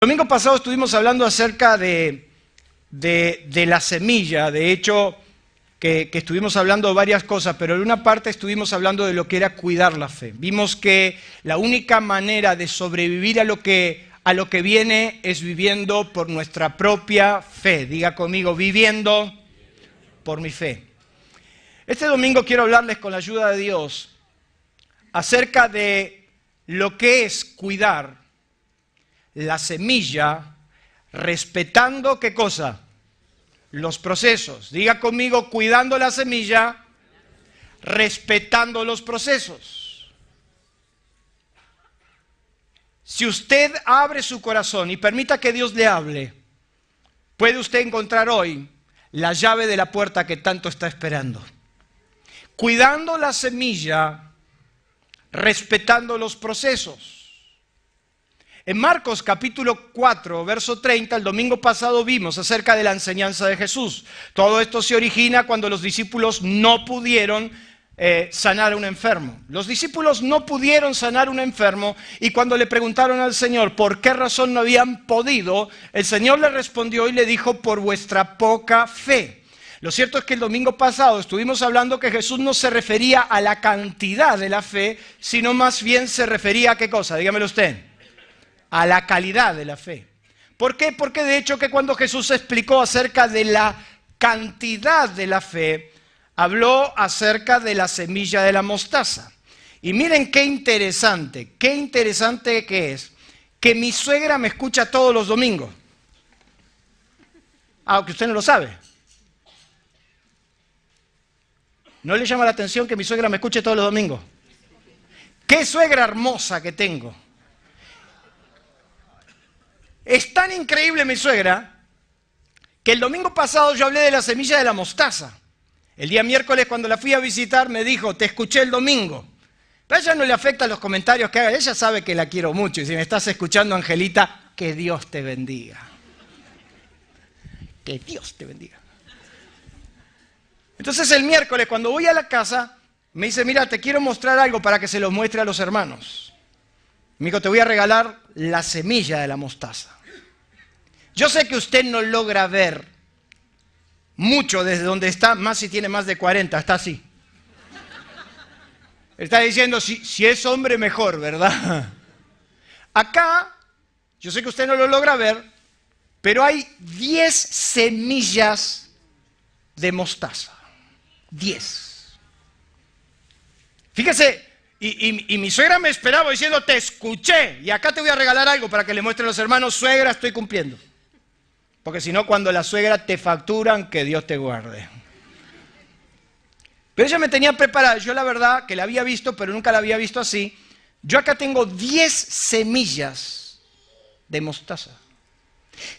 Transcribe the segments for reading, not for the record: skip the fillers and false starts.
El domingo pasado estuvimos hablando acerca de la semilla. De hecho, que estuvimos hablando de varias cosas, pero en una parte estuvimos hablando de lo que era cuidar la fe. Vimos que la única manera de sobrevivir a lo que viene es viviendo por nuestra propia fe. Diga conmigo, viviendo por mi fe. Este domingo quiero hablarles con la ayuda de Dios acerca de lo que es cuidar la semilla, respetando ¿qué cosa? Los procesos. Diga conmigo, cuidando la semilla, respetando los procesos. Si usted abre su corazón y permita que Dios le hable, puede usted encontrar hoy la llave de la puerta que tanto está esperando. Cuidando la semilla, respetando los procesos. En Marcos capítulo 4, verso 30, el domingo pasado vimos acerca de la enseñanza de Jesús. Todo esto se origina cuando los discípulos no pudieron sanar a un enfermo. Los discípulos no pudieron sanar a un enfermo y cuando le preguntaron al Señor por qué razón no habían podido, el Señor le respondió y le dijo, por vuestra poca fe. Lo cierto es que el domingo pasado estuvimos hablando que Jesús no se refería a la cantidad de la fe, sino más bien se refería a ¿qué cosa? Dígamelo usted. A la calidad de la fe. ¿Por qué? Porque de hecho que cuando Jesús explicó acerca de la cantidad de la fe, habló acerca de la semilla de la mostaza. Y miren qué interesante que es que mi suegra me escucha todos los domingos. Aunque usted no lo sabe. ¿No le llama la atención que mi suegra me escuche todos los domingos? ¡Qué suegra hermosa que tengo! Es tan increíble mi suegra que el domingo pasado yo hablé de la semilla de la mostaza. El día miércoles cuando la fui a visitar me dijo, te escuché el domingo. Pero a ella no le afectan los comentarios que haga. Ella sabe que la quiero mucho. Y si me estás escuchando, Angelita, que Dios te bendiga. Que Dios te bendiga. Entonces el miércoles cuando voy a la casa, me dice, mira, te quiero mostrar algo para que se lo muestre a los hermanos. Me dijo, te voy a regalar la semilla de la mostaza. Yo sé que usted no logra ver mucho desde donde está, más si tiene más de 40, está así. Está diciendo, si es hombre mejor, ¿verdad? Acá, yo sé que usted no lo logra ver, pero hay 10 semillas de mostaza. 10. Fíjese. Y mi suegra me esperaba diciendo, te escuché, y acá te voy a regalar algo para que le muestren a los hermanos, suegra, estoy cumpliendo. Porque si no, cuando la suegra te facturan, que Dios te guarde. Pero ella me tenía preparada, yo la verdad que la había visto, pero nunca la había visto así. Yo acá tengo 10 semillas de mostaza.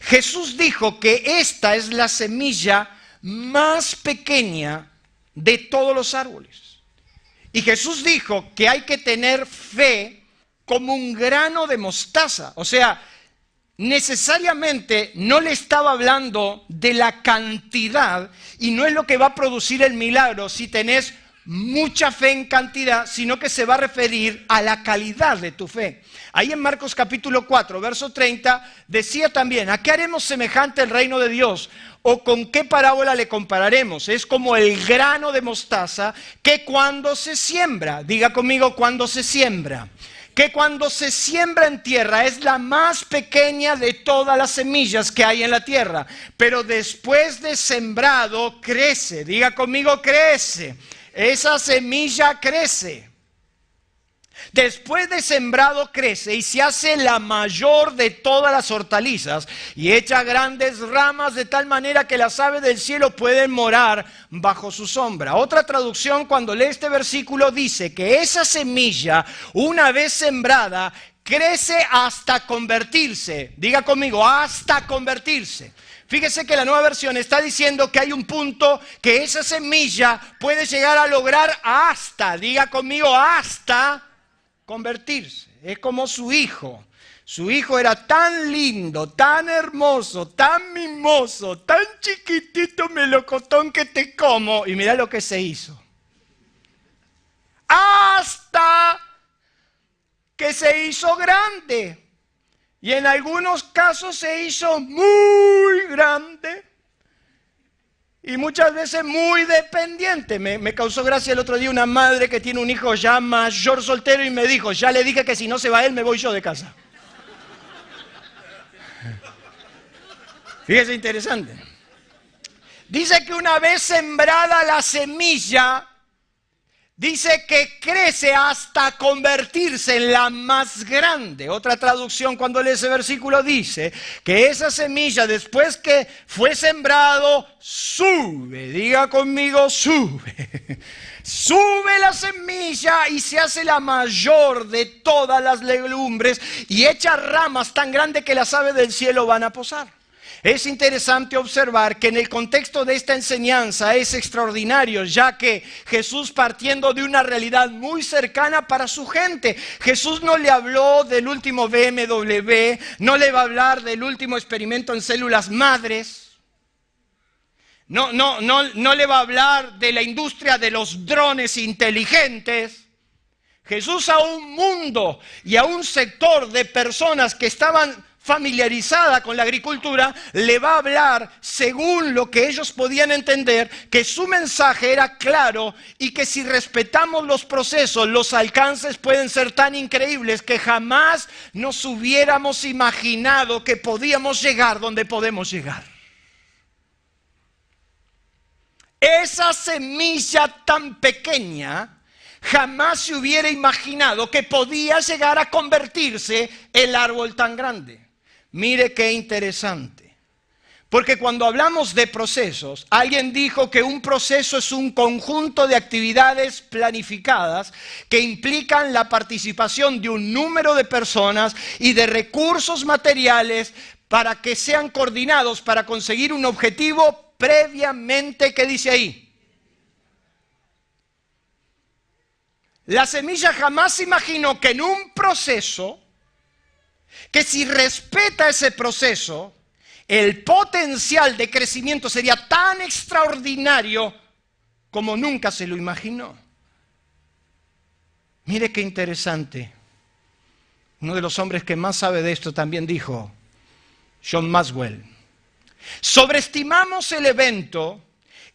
Jesús dijo que esta es la semilla más pequeña de todos los árboles. Y Jesús dijo que hay que tener fe como un grano de mostaza. O sea, necesariamente no le estaba hablando de la cantidad y no es lo que va a producir el milagro si tenés mucha fe en cantidad, sino que se va a referir a la calidad de tu fe. Ahí en Marcos capítulo 4, verso 30, decía también, ¿a qué haremos semejante el reino de Dios? ¿O con qué parábola le compararemos? Es como el grano de mostaza que cuando se siembra, diga conmigo, cuando se siembra, que cuando se siembra en tierra es la más pequeña de todas las semillas que hay en la tierra, pero después de sembrado crece, diga conmigo, crece, esa semilla crece. Después de sembrado crece y se hace la mayor de todas las hortalizas y echa grandes ramas de tal manera que las aves del cielo pueden morar bajo su sombra. Otra traducción cuando lee este versículo dice que esa semilla, una vez sembrada, crece hasta convertirse. Diga conmigo, hasta convertirse. Fíjese que la Nueva Versión está diciendo que hay un punto que esa semilla puede llegar a lograr hasta, diga conmigo, hasta convertirse. Es como su hijo. Su hijo era tan lindo, tan hermoso, tan mimoso, tan chiquitito melocotón que te como. Y mira lo que se hizo. Hasta que se hizo grande. Y en algunos casos se hizo muy grande. Y muchas veces muy dependiente. Me causó gracia el otro día una madre que tiene un hijo ya mayor soltero y me dijo, ya le dije que si no se va él, me voy yo de casa. Fíjese, interesante. Dice que una vez sembrada la semilla, dice que crece hasta convertirse en la más grande. Otra traducción cuando lee ese versículo dice que esa semilla después que fue sembrado sube. Diga conmigo, sube. Sube la semilla y se hace la mayor de todas las legumbres y echa ramas tan grandes que las aves del cielo van a posar. Es interesante observar que en el contexto de esta enseñanza es extraordinario, ya que Jesús, partiendo de una realidad muy cercana para su gente, Jesús no le habló del último BMW, no le va a hablar del último experimento en células madres, no le va a hablar de la industria de los drones inteligentes. Jesús a un mundo y a un sector de personas que estaban familiarizada con la agricultura, le va a hablar según lo que ellos podían entender, que su mensaje era claro y que si respetamos los procesos, los alcances pueden ser tan increíbles que jamás nos hubiéramos imaginado que podíamos llegar donde podemos llegar. Esa semilla tan pequeña jamás se hubiera imaginado que podía llegar a convertirse el árbol tan grande. Mire qué interesante, porque cuando hablamos de procesos, alguien dijo que un proceso es un conjunto de actividades planificadas que implican la participación de un número de personas y de recursos materiales para que sean coordinados para conseguir un objetivo previamente, ¿qué dice ahí? La semilla jamás imaginó que en un proceso, que si respeta ese proceso, el potencial de crecimiento sería tan extraordinario como nunca se lo imaginó. Mire qué interesante. Uno de los hombres que más sabe de esto también dijo, John Maxwell, sobreestimamos el evento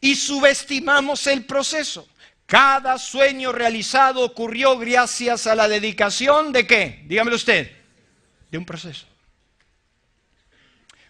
y subestimamos el proceso. Cada sueño realizado ocurrió gracias a la dedicación ¿de qué? Dígamelo usted. De un proceso.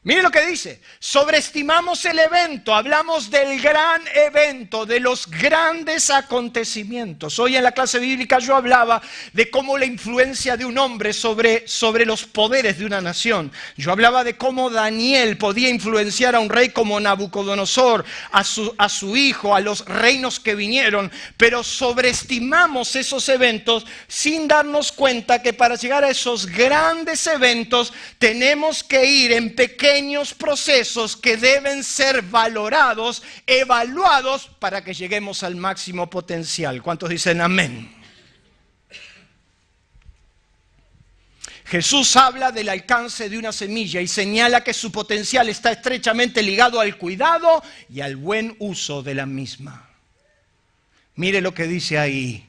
Mire lo que dice, sobreestimamos el evento, hablamos del gran evento, de los grandes acontecimientos. Hoy en la clase bíblica yo hablaba de cómo la influencia de un hombre sobre los poderes de una nación. Yo hablaba de cómo Daniel podía influenciar a un rey como Nabucodonosor, a su hijo, a los reinos que vinieron, pero sobreestimamos esos eventos sin darnos cuenta que para llegar a esos grandes eventos tenemos que ir en pequeños procesos que deben ser valorados, evaluados para que lleguemos al máximo potencial. ¿Cuántos dicen amén? Jesús habla del alcance de una semilla y señala que su potencial está estrechamente ligado al cuidado y al buen uso de la misma. Mire lo que dice ahí.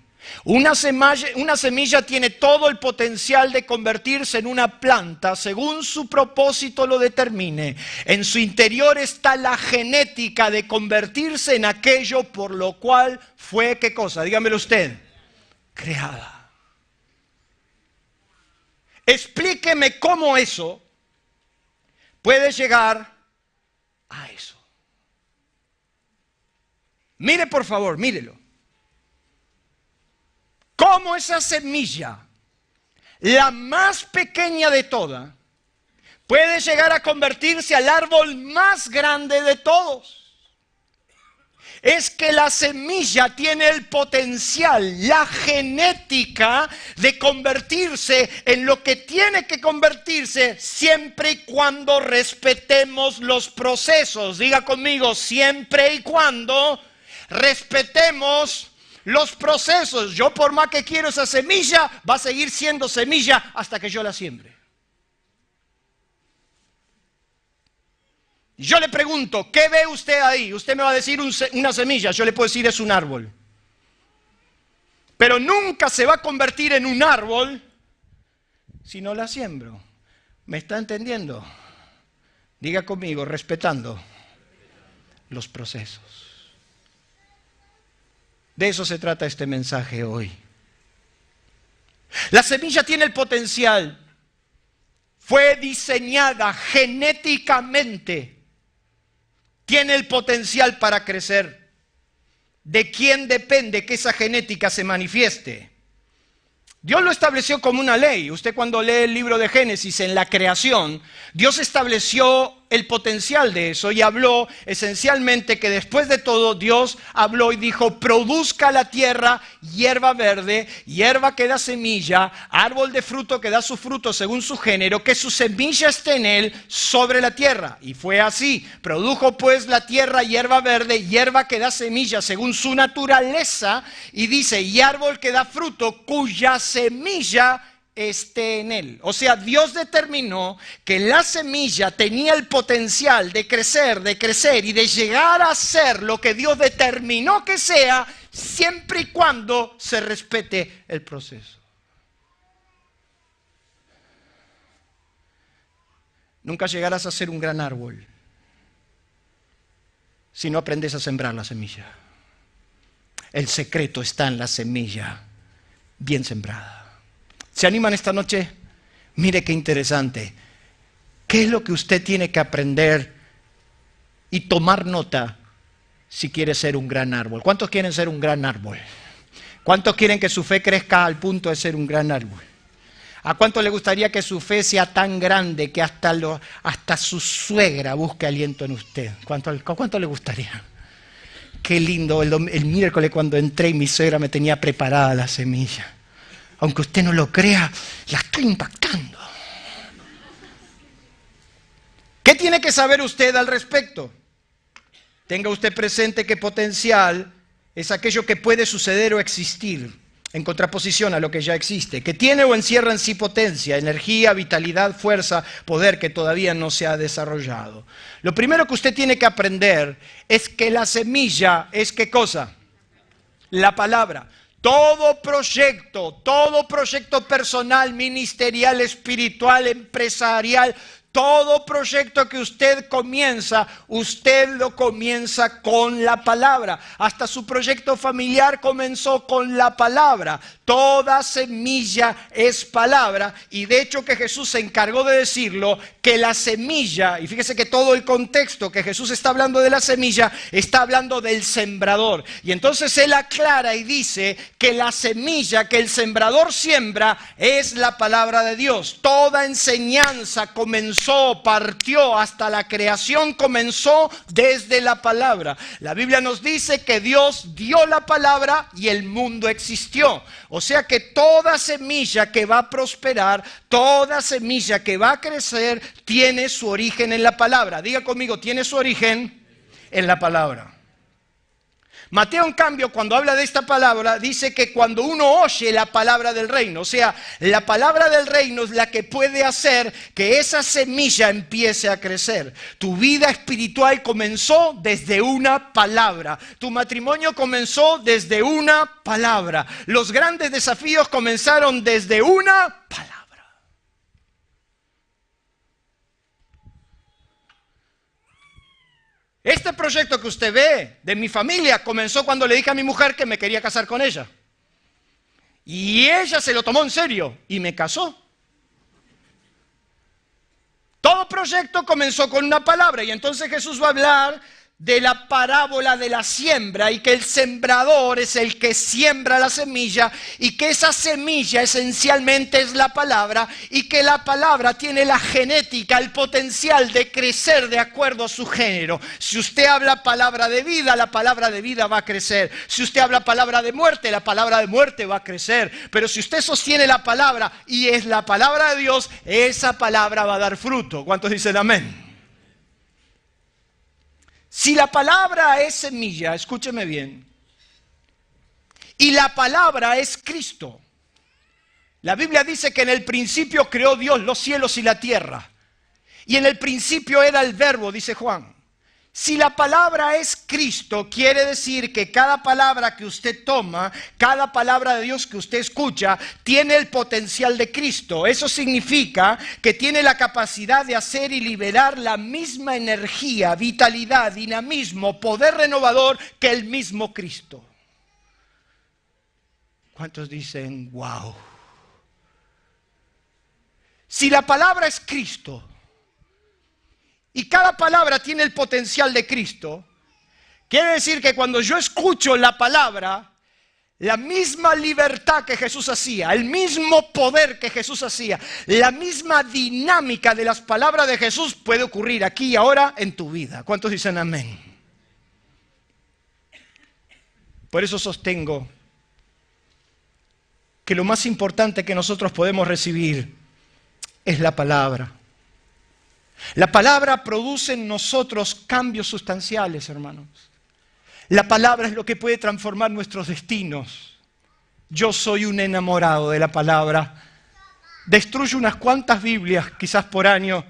Una semilla tiene todo el potencial de convertirse en una planta según su propósito lo determine. En su interior está la genética de convertirse en aquello por lo cual fue, ¿qué cosa? Dígamelo usted. Creada. Explíqueme cómo eso puede llegar a eso. Mire por favor, mírelo. Cómo esa semilla, la más pequeña de todas, puede llegar a convertirse al árbol más grande de todos. Es que la semilla tiene el potencial, la genética de convertirse en lo que tiene que convertirse siempre y cuando respetemos los procesos. Diga conmigo, siempre y cuando respetemos los procesos. Yo por más que quiero esa semilla, va a seguir siendo semilla hasta que yo la siembre. Yo le pregunto, ¿qué ve usted ahí? Usted me va a decir una semilla, yo le puedo decir es un árbol. Pero nunca se va a convertir en un árbol si no la siembro? ¿Me está entendiendo? Diga conmigo, respetando los procesos. De eso se trata este mensaje hoy. La semilla tiene el potencial. Fue diseñada genéticamente. Tiene el potencial para crecer. ¿De quién depende que esa genética se manifieste? Dios lo estableció como una ley. Usted cuando lee el libro de Génesis en la creación, Dios estableció el potencial de eso y habló esencialmente que después de todo Dios habló y dijo: produzca la tierra hierba verde, hierba que da semilla, árbol de fruto que da su fruto según su género, que su semilla esté en él sobre la tierra. Y fue así. Produjo pues la tierra hierba verde, hierba que da semilla según su naturaleza, y dice: y árbol que da fruto cuya semilla esté en él. O sea, Dios determinó que la semilla tenía el potencial de crecer y de llegar a ser lo que Dios determinó que sea, siempre y cuando se respete el proceso. Nunca llegarás a ser un gran árbol si no aprendes a sembrar la semilla. El secreto está en la semilla bien sembrada. ¿Se animan esta noche? Mire qué interesante. ¿Qué es lo que usted tiene que aprender y tomar nota si quiere ser un gran árbol? ¿Cuántos quieren ser un gran árbol? ¿Cuántos quieren que su fe crezca al punto de ser un gran árbol? ¿A cuánto le gustaría que su fe sea tan grande que hasta su suegra busque aliento en usted? ¿Cuánto le gustaría? Qué lindo el miércoles cuando entré y mi suegra me tenía preparada la semilla. Aunque usted no lo crea, la estoy impactando. ¿Qué tiene que saber usted al respecto? Tenga usted presente que potencial es aquello que puede suceder o existir, en contraposición a lo que ya existe, que tiene o encierra en sí potencia, energía, vitalidad, fuerza, poder que todavía no se ha desarrollado. Lo primero que usted tiene que aprender es que la semilla es ¿qué cosa? La palabra. Todo proyecto personal, ministerial, espiritual, empresarial, todo proyecto que usted comienza, usted lo comienza con la palabra. Hasta su proyecto familiar comenzó con la palabra. Toda semilla es palabra. Y de hecho que Jesús se encargó de decirlo, que la semilla, y fíjese que todo el contexto que Jesús está hablando de la semilla, está hablando del sembrador. Y entonces Él aclara y dice que la semilla que el sembrador siembra es la palabra de Dios. Toda enseñanza partió hasta la creación, comenzó desde la palabra. La Biblia nos dice que Dios dio la palabra y el mundo existió. O sea que toda semilla que va a prosperar, toda semilla que va a crecer, tiene su origen en la palabra. Diga conmigo, tiene su origen en la palabra. Mateo, en cambio, cuando habla de esta palabra, dice que cuando uno oye la palabra del reino, o sea, la palabra del reino es la que puede hacer que esa semilla empiece a crecer. Tu vida espiritual comenzó desde una palabra. Tu matrimonio comenzó desde una palabra. Los grandes desafíos comenzaron desde una palabra. Este proyecto que usted ve de mi familia comenzó cuando le dije a mi mujer que me quería casar con ella. Y ella se lo tomó en serio y me casó. Todo proyecto comenzó con una palabra y entonces Jesús va a hablar de la parábola de la siembra y que el sembrador es el que siembra la semilla y que esa semilla esencialmente es la palabra y que la palabra tiene la genética, el potencial de crecer de acuerdo a su género. Si usted habla palabra de vida, la palabra de vida va a crecer. Si usted habla palabra de muerte, la palabra de muerte va a crecer. Pero si usted sostiene la palabra y es la palabra de Dios, esa palabra va a dar fruto. ¿Cuántos dicen amén? Si la palabra es semilla, escúcheme bien, y la palabra es Cristo. La Biblia dice que en el principio creó Dios los cielos y la tierra. Y en el principio era el verbo, dice Juan. Si la palabra es Cristo, quiere decir que cada palabra que usted toma, cada palabra de Dios que usted escucha, tiene el potencial de Cristo. Eso significa que tiene la capacidad de hacer y liberar la misma energía, vitalidad, dinamismo, poder renovador que el mismo Cristo. ¿Cuántos dicen, wow? Si la palabra es Cristo, y cada palabra tiene el potencial de Cristo, quiere decir que cuando yo escucho la palabra, la misma libertad que Jesús hacía, el mismo poder que Jesús hacía, la misma dinámica de las palabras de Jesús puede ocurrir aquí y ahora en tu vida. ¿Cuántos dicen amén? Por eso sostengo que lo más importante que nosotros podemos recibir es la palabra. La palabra produce en nosotros cambios sustanciales, hermanos. La palabra es lo que puede transformar nuestros destinos. Yo soy un enamorado de la palabra. Destruyo unas cuantas Biblias, quizás por año,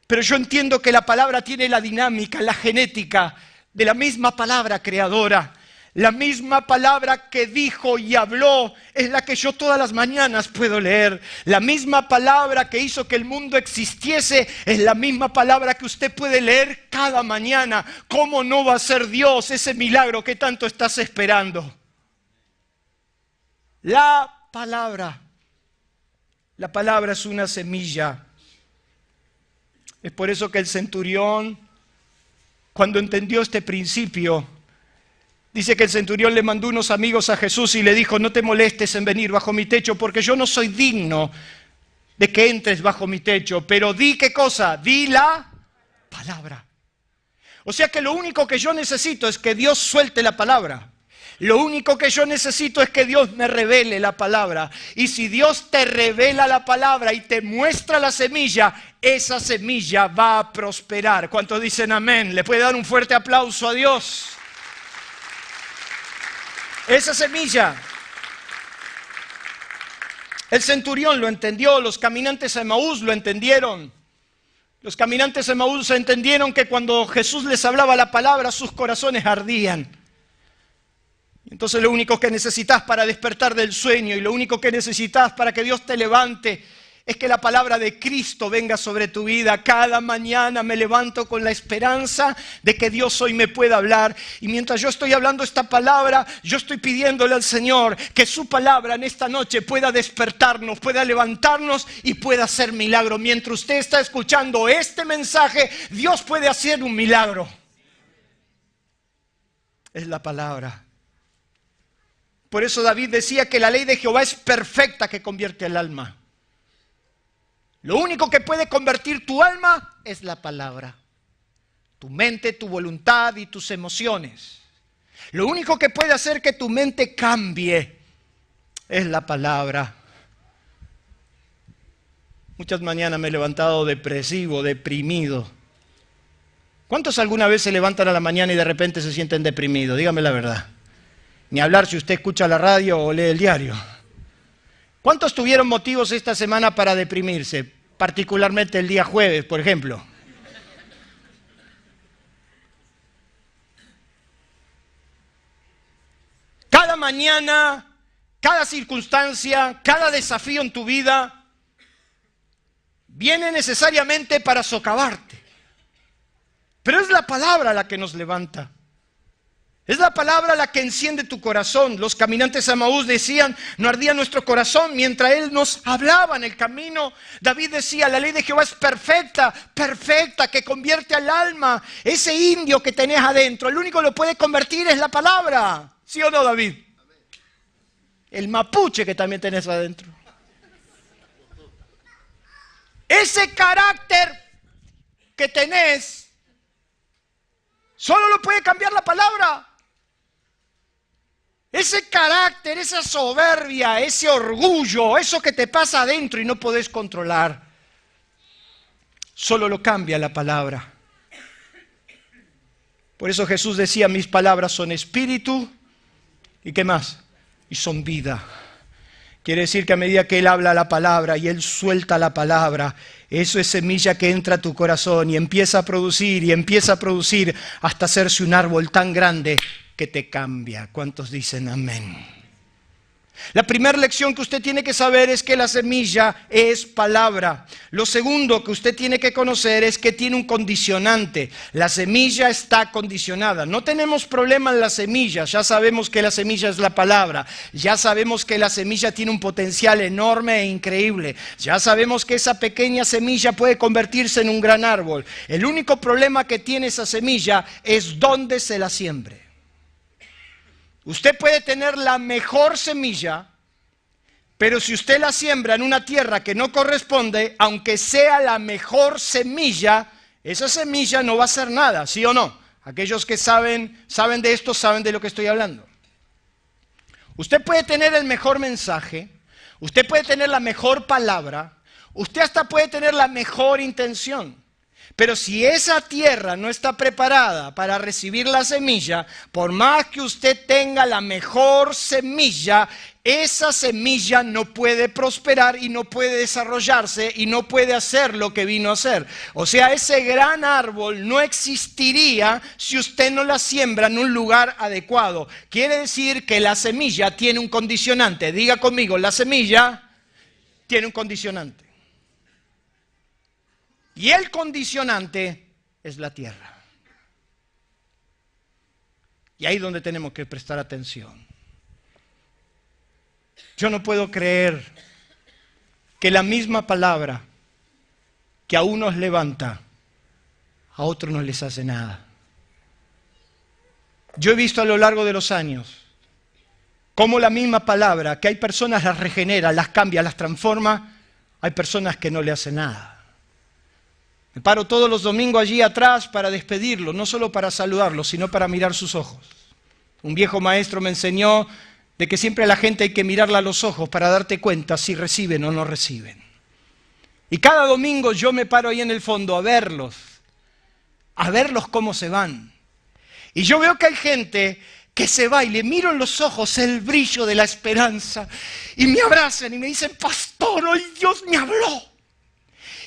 pero yo entiendo que la palabra tiene la dinámica, la genética de la misma palabra creadora. La misma palabra que dijo y habló es la que yo todas las mañanas puedo leer. La misma palabra que hizo que el mundo existiese es la misma palabra que usted puede leer cada mañana. ¿Cómo no va a ser Dios ese milagro que tanto estás esperando? La palabra es una semilla. Es por eso que el centurión, cuando entendió este principio, dice que el centurión le mandó unos amigos a Jesús y le dijo, no te molestes en venir bajo mi techo porque yo no soy digno de que entres bajo mi techo. Pero di, ¿qué cosa? Di la palabra. O sea que lo único que yo necesito es que Dios suelte la palabra. Lo único que yo necesito es que Dios me revele la palabra. Y si Dios te revela la palabra y te muestra la semilla, esa semilla va a prosperar. ¿Cuántos dicen amén? ¿Le puede dar un fuerte aplauso a Dios? Esa semilla, el centurión lo entendió, los caminantes de Emaús lo entendieron. Los caminantes de Emaús entendieron que cuando Jesús les hablaba la palabra, sus corazones ardían. Entonces lo único que necesitas para despertar del sueño y lo único que necesitas para que Dios te levante es que la palabra de Cristo venga sobre tu vida. Cada mañana me levanto con la esperanza de que Dios hoy me pueda hablar. Y mientras yo estoy hablando esta palabra, yo estoy pidiéndole al Señor que su palabra en esta noche pueda despertarnos, pueda levantarnos y pueda hacer milagro. Mientras usted está escuchando este mensaje, Dios puede hacer un milagro. Es la palabra. Por eso David decía que la ley de Jehová es perfecta, que convierte el alma. Lo único que puede convertir tu alma es la palabra. Tu mente, tu voluntad y tus emociones. Lo único que puede hacer que tu mente cambie es la palabra. Muchas mañanas me he levantado depresivo, deprimido. ¿Cuántos alguna vez se levantan a la mañana y de repente se sienten deprimidos? Dígame la verdad. Ni hablar si usted escucha la radio o lee el diario. ¿Cuántos tuvieron motivos esta semana para deprimirse? Particularmente el día jueves, por ejemplo. Cada mañana, cada circunstancia, cada desafío en tu vida viene necesariamente para socavarte. Pero es la palabra la que nos levanta. Es la palabra la que enciende tu corazón. Los caminantes de Emaús decían, no ardía nuestro corazón mientras Él nos hablaba en el camino. David decía, la ley de Jehová es perfecta, perfecta, que convierte al alma. Ese indio que tenés adentro, el único que lo puede convertir es la palabra. ¿Sí o no, David? El mapuche que también tenés adentro. Ese carácter que tenés, solo lo puede cambiar la palabra. Ese carácter, esa soberbia, ese orgullo, eso que te pasa adentro y no podés controlar, solo lo cambia la palabra. Por eso Jesús decía, mis palabras son espíritu, ¿y qué más? Y son vida. Quiere decir que a medida que Él habla la palabra y Él suelta la palabra, eso es semilla que entra a tu corazón y empieza a producir hasta hacerse un árbol tan grande que te cambia. ¿Cuántos dicen amén? La primera lección que usted tiene que saber es que la semilla es palabra. Lo segundo que usted tiene que conocer es que tiene un condicionante. La semilla está condicionada. No tenemos problema en la semilla. Ya sabemos que la semilla es la palabra. Ya sabemos que la semilla tiene un potencial enorme e increíble. Ya sabemos que esa pequeña semilla puede convertirse en un gran árbol. El único problema que tiene esa semilla es dónde se la siembre. Usted puede tener la mejor semilla, pero si usted la siembra en una tierra que no corresponde, aunque sea la mejor semilla, esa semilla no va a hacer nada, ¿sí o no? Aquellos que saben de esto, saben de lo que estoy hablando. Usted puede tener el mejor mensaje, usted puede tener la mejor palabra, usted hasta puede tener la mejor intención. Pero si esa tierra no está preparada para recibir la semilla, por más que usted tenga la mejor semilla, esa semilla no puede prosperar y no puede desarrollarse y no puede hacer lo que vino a hacer. O sea, ese gran árbol no existiría si usted no la siembra en un lugar adecuado. Quiere decir que la semilla tiene un condicionante. Diga conmigo, la semilla tiene un condicionante. Y el condicionante es la tierra. Y ahí es donde tenemos que prestar atención. Yo no puedo creer que la misma palabra que a unos levanta, a otros no les hace nada. Yo he visto a lo largo de los años cómo la misma palabra que hay personas las regenera, las cambia, las transforma, hay personas que no le hacen nada. Me paro todos los domingos allí atrás para despedirlo, no solo para saludarlo, sino para mirar sus ojos. Un viejo maestro me enseñó de que siempre a la gente hay que mirarla a los ojos para darte cuenta si reciben o no reciben. Y cada domingo yo me paro ahí en el fondo a verlos cómo se van. Y yo veo que hay gente que se va y le miro en los ojos el brillo de la esperanza y me abrazan y me dicen, pastor, hoy Dios me habló.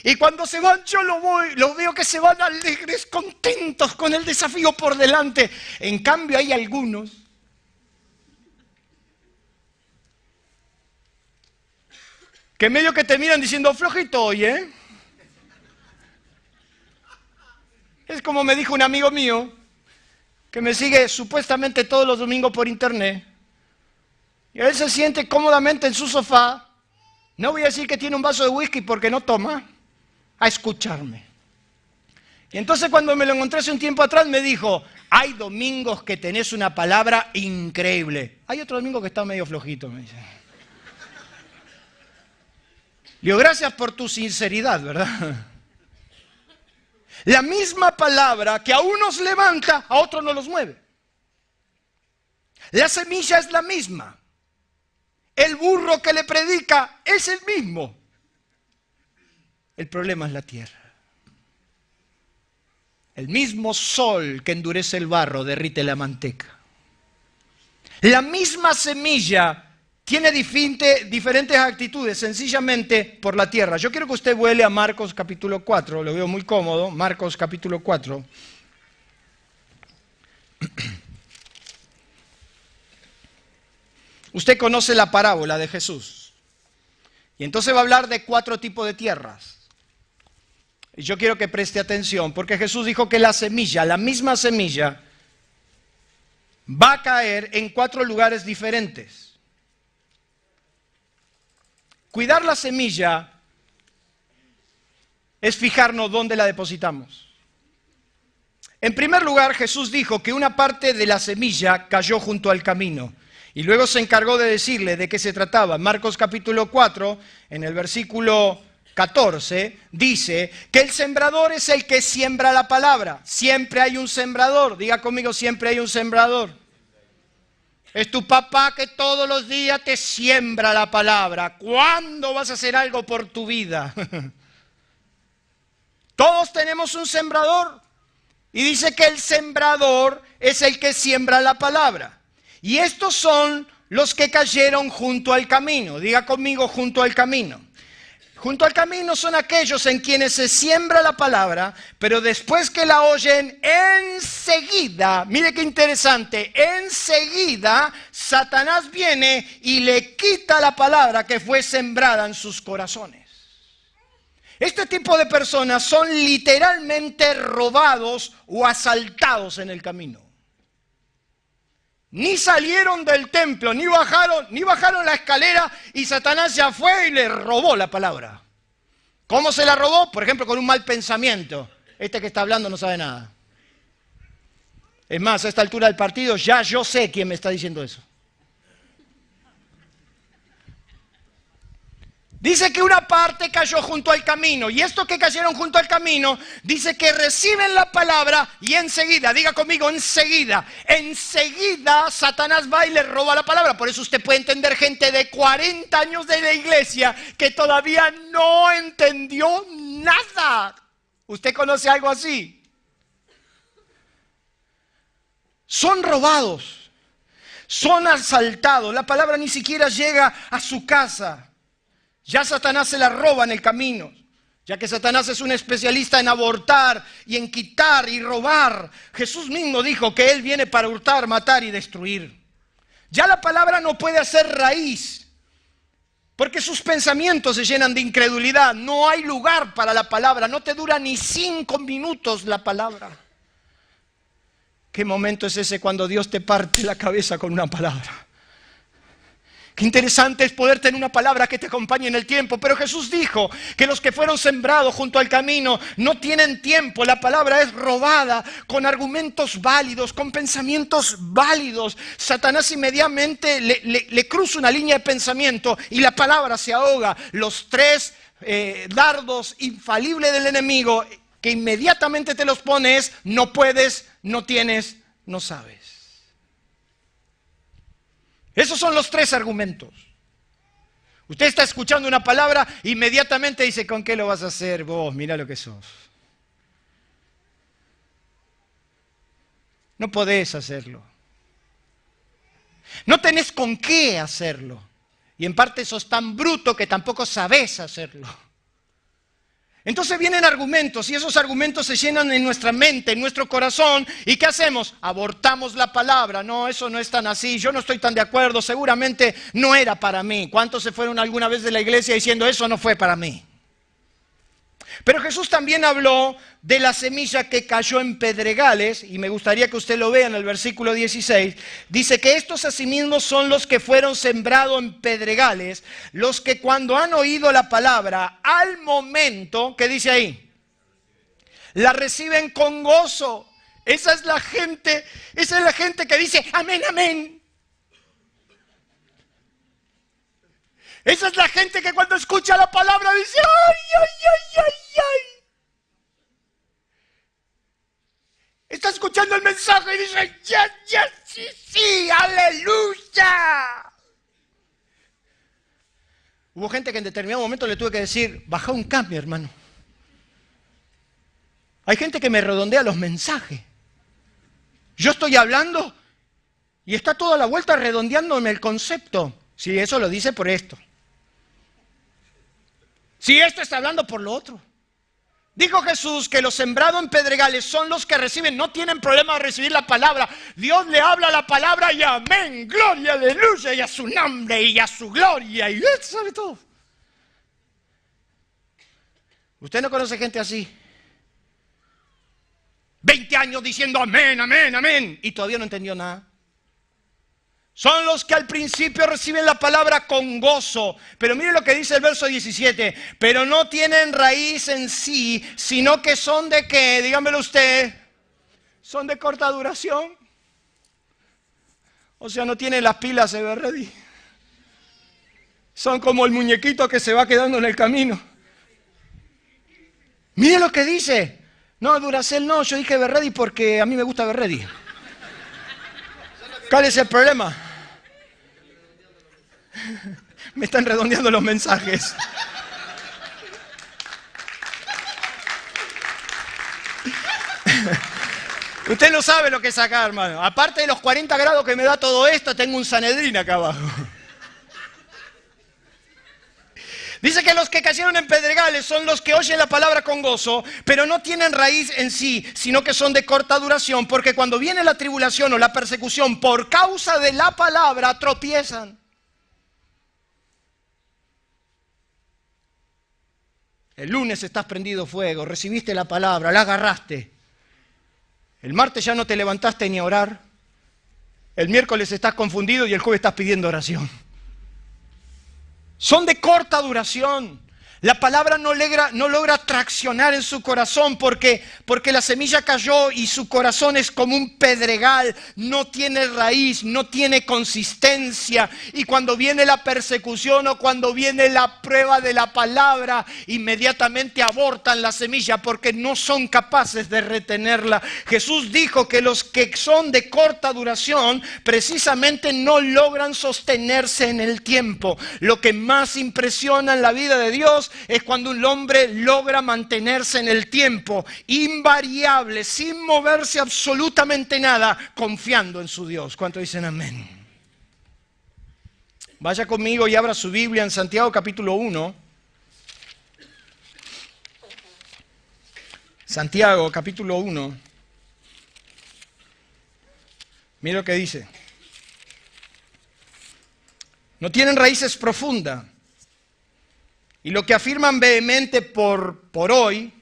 Y cuando se van yo los veo que se van alegres, contentos con el desafío por delante. En cambio hay algunos que medio que te miran diciendo, flojito hoy, ¿eh? Es como me dijo un amigo mío, que me sigue supuestamente todos los domingos por internet. Y él se siente cómodamente en su sofá. No voy a decir que tiene un vaso de whisky porque no toma. A escucharme. Y entonces cuando me lo encontré hace un tiempo atrás me dijo, hay domingos que tenés una palabra increíble. Hay otro domingo que está medio flojito, me dice. Le digo, gracias por tu sinceridad, ¿verdad? La misma palabra que a unos levanta, a otros no los mueve. La semilla es la misma. El burro que le predica es el mismo. El problema es la tierra. El mismo sol que endurece el barro derrite la manteca. La misma semilla tiene diferentes actitudes, sencillamente por la tierra. Yo quiero que usted vuele a Marcos capítulo 4, lo veo muy cómodo, Marcos capítulo 4. Usted conoce la parábola de Jesús. Y entonces va a hablar de 4 tipos de tierras. Y yo quiero que preste atención, porque Jesús dijo que la semilla, la misma semilla, va a caer en 4 lugares diferentes. Cuidar la semilla es fijarnos dónde la depositamos. En primer lugar, Jesús dijo que una parte de la semilla cayó junto al camino. Y luego se encargó de decirle de qué se trataba. Marcos capítulo 4, en el versículo 14, dice que el sembrador es el que siembra la palabra. Siempre hay un sembrador. Diga conmigo, siempre hay un sembrador. Es tu papá que todos los días te siembra la palabra. ¿Cuándo vas a hacer algo por tu vida? Todos tenemos un sembrador. Y dice que el sembrador es el que siembra la palabra. Y estos son los que cayeron junto al camino. Diga conmigo, junto al camino. Junto al camino son aquellos en quienes se siembra la palabra, pero después que la oyen, enseguida, mire qué interesante, enseguida Satanás viene y le quita la palabra que fue sembrada en sus corazones. Este tipo de personas son literalmente robados o asaltados en el camino. Ni salieron del templo, ni bajaron la escalera y Satanás ya fue y le robó la palabra. ¿Cómo se la robó? Por ejemplo, con un mal pensamiento. Este que está hablando no sabe nada. Es más, a esta altura del partido ya yo sé quién me está diciendo eso. Dice que una parte cayó junto al camino, y estos que cayeron junto al camino, dice que reciben la palabra y enseguida, diga conmigo, enseguida Satanás va y le roba la palabra. Por eso usted puede entender gente de 40 años de la iglesia que todavía no entendió nada. ¿Usted conoce algo así? Son robados, son asaltados, la palabra ni siquiera llega a su casa. Ya Satanás se la roba en el camino, ya que Satanás es un especialista en abortar y en quitar y robar. Jesús mismo dijo que Él viene para hurtar, matar y destruir. Ya la palabra no puede hacer raíz, porque sus pensamientos se llenan de incredulidad. No hay lugar para la palabra, no te dura ni 5 minutos la palabra. ¿Qué momento es ese cuando Dios te parte la cabeza con una palabra? Qué interesante es poder tener una palabra que te acompañe en el tiempo. Pero Jesús dijo que los que fueron sembrados junto al camino no tienen tiempo. La palabra es robada con argumentos válidos, con pensamientos válidos. Satanás inmediatamente le cruza una línea de pensamiento y la palabra se ahoga. Los 3 dardos infalibles del enemigo que inmediatamente te los pones: no puedes, no tienes, no sabes. Esos son los 3 argumentos. Usted está escuchando una palabra, inmediatamente dice: ¿con qué lo vas a hacer vos? Mira lo que sos. No podés hacerlo. No tenés con qué hacerlo. Y en parte sos tan bruto que tampoco sabés hacerlo. Entonces vienen argumentos y esos argumentos se llenan en nuestra mente, en nuestro corazón. ¿Y qué hacemos? Abortamos la palabra. No, eso no es tan así. Yo no estoy tan de acuerdo. Seguramente no era para mí. ¿Cuántos se fueron alguna vez de la iglesia diciendo: eso no fue para mí? Pero Jesús también habló de la semilla que cayó en pedregales, y me gustaría que usted lo vea en el versículo 16. Dice que estos asimismo son los que fueron sembrados en pedregales, los que cuando han oído la palabra, al momento, ¿qué dice ahí? La reciben con gozo. Esa es la gente que dice: amén, amén. Esa es la gente que cuando escucha la palabra dice: ¡ay, ay, ay, ay, ay! Está escuchando el mensaje y dice: ¡ya, ya, sí, sí, aleluya! Hubo gente que en determinado momento le tuve que decir: baja un cambio, hermano. Hay gente que me redondea los mensajes. Yo estoy hablando y está toda la vuelta redondeándome el concepto. Sí, eso lo dice por esto. Si esto está hablando por lo otro. Dijo Jesús que los sembrados en pedregales son los que reciben, no tienen problema de recibir la palabra. Dios le habla la palabra y amén, gloria, aleluya, y a su nombre y a su gloria, y Él sabe todo. ¿Usted no conoce gente así? 20 años diciendo amén, amén, amén, y todavía no entendió nada. Son los que al principio reciben la palabra con gozo. Pero mire lo que dice el verso 17. Pero no tienen raíz en sí, sino que son de ¿qué? Dígamelo usted. Son de corta duración. O sea, no tienen las pilas ever ready. Son como el muñequito que se va quedando en el camino. Mire lo que dice. No, Duracell no, yo dije ever ready porque a mí me gusta ever ready. ¿Cuál es el problema? Me están redondeando los mensajes. Usted no sabe lo que es acá, hermano. Aparte de los 40 grados que me da todo esto, tengo un Sanedrín acá abajo. Dice que los que cayeron en pedregales son los que oyen la palabra con gozo, pero no tienen raíz en sí, sino que son de corta duración, porque cuando viene la tribulación o la persecución por causa de la palabra, tropiezan. El lunes estás prendido fuego, recibiste la palabra, la agarraste. El martes ya no te levantaste ni a orar. El miércoles estás confundido y el jueves estás pidiendo oración. Son de corta duración. La palabra no logra traccionar en su corazón porque la semilla cayó y su corazón es como un pedregal, no tiene raíz, no tiene consistencia. Y cuando viene la persecución o cuando viene la prueba de la palabra, inmediatamente abortan la semilla porque no son capaces de retenerla. Jesús dijo que los que son de corta duración precisamente no logran sostenerse en el tiempo. Lo que más impresiona en la vida de Dios es cuando un hombre logra mantenerse en el tiempo, invariable, sin moverse absolutamente nada, confiando en su Dios. ¿Cuántos dicen amén? Vaya conmigo y abra su Biblia en Santiago capítulo 1. Santiago capítulo 1. Mira lo que dice. No tienen raíces profundas. Y lo que afirman vehemente por hoy,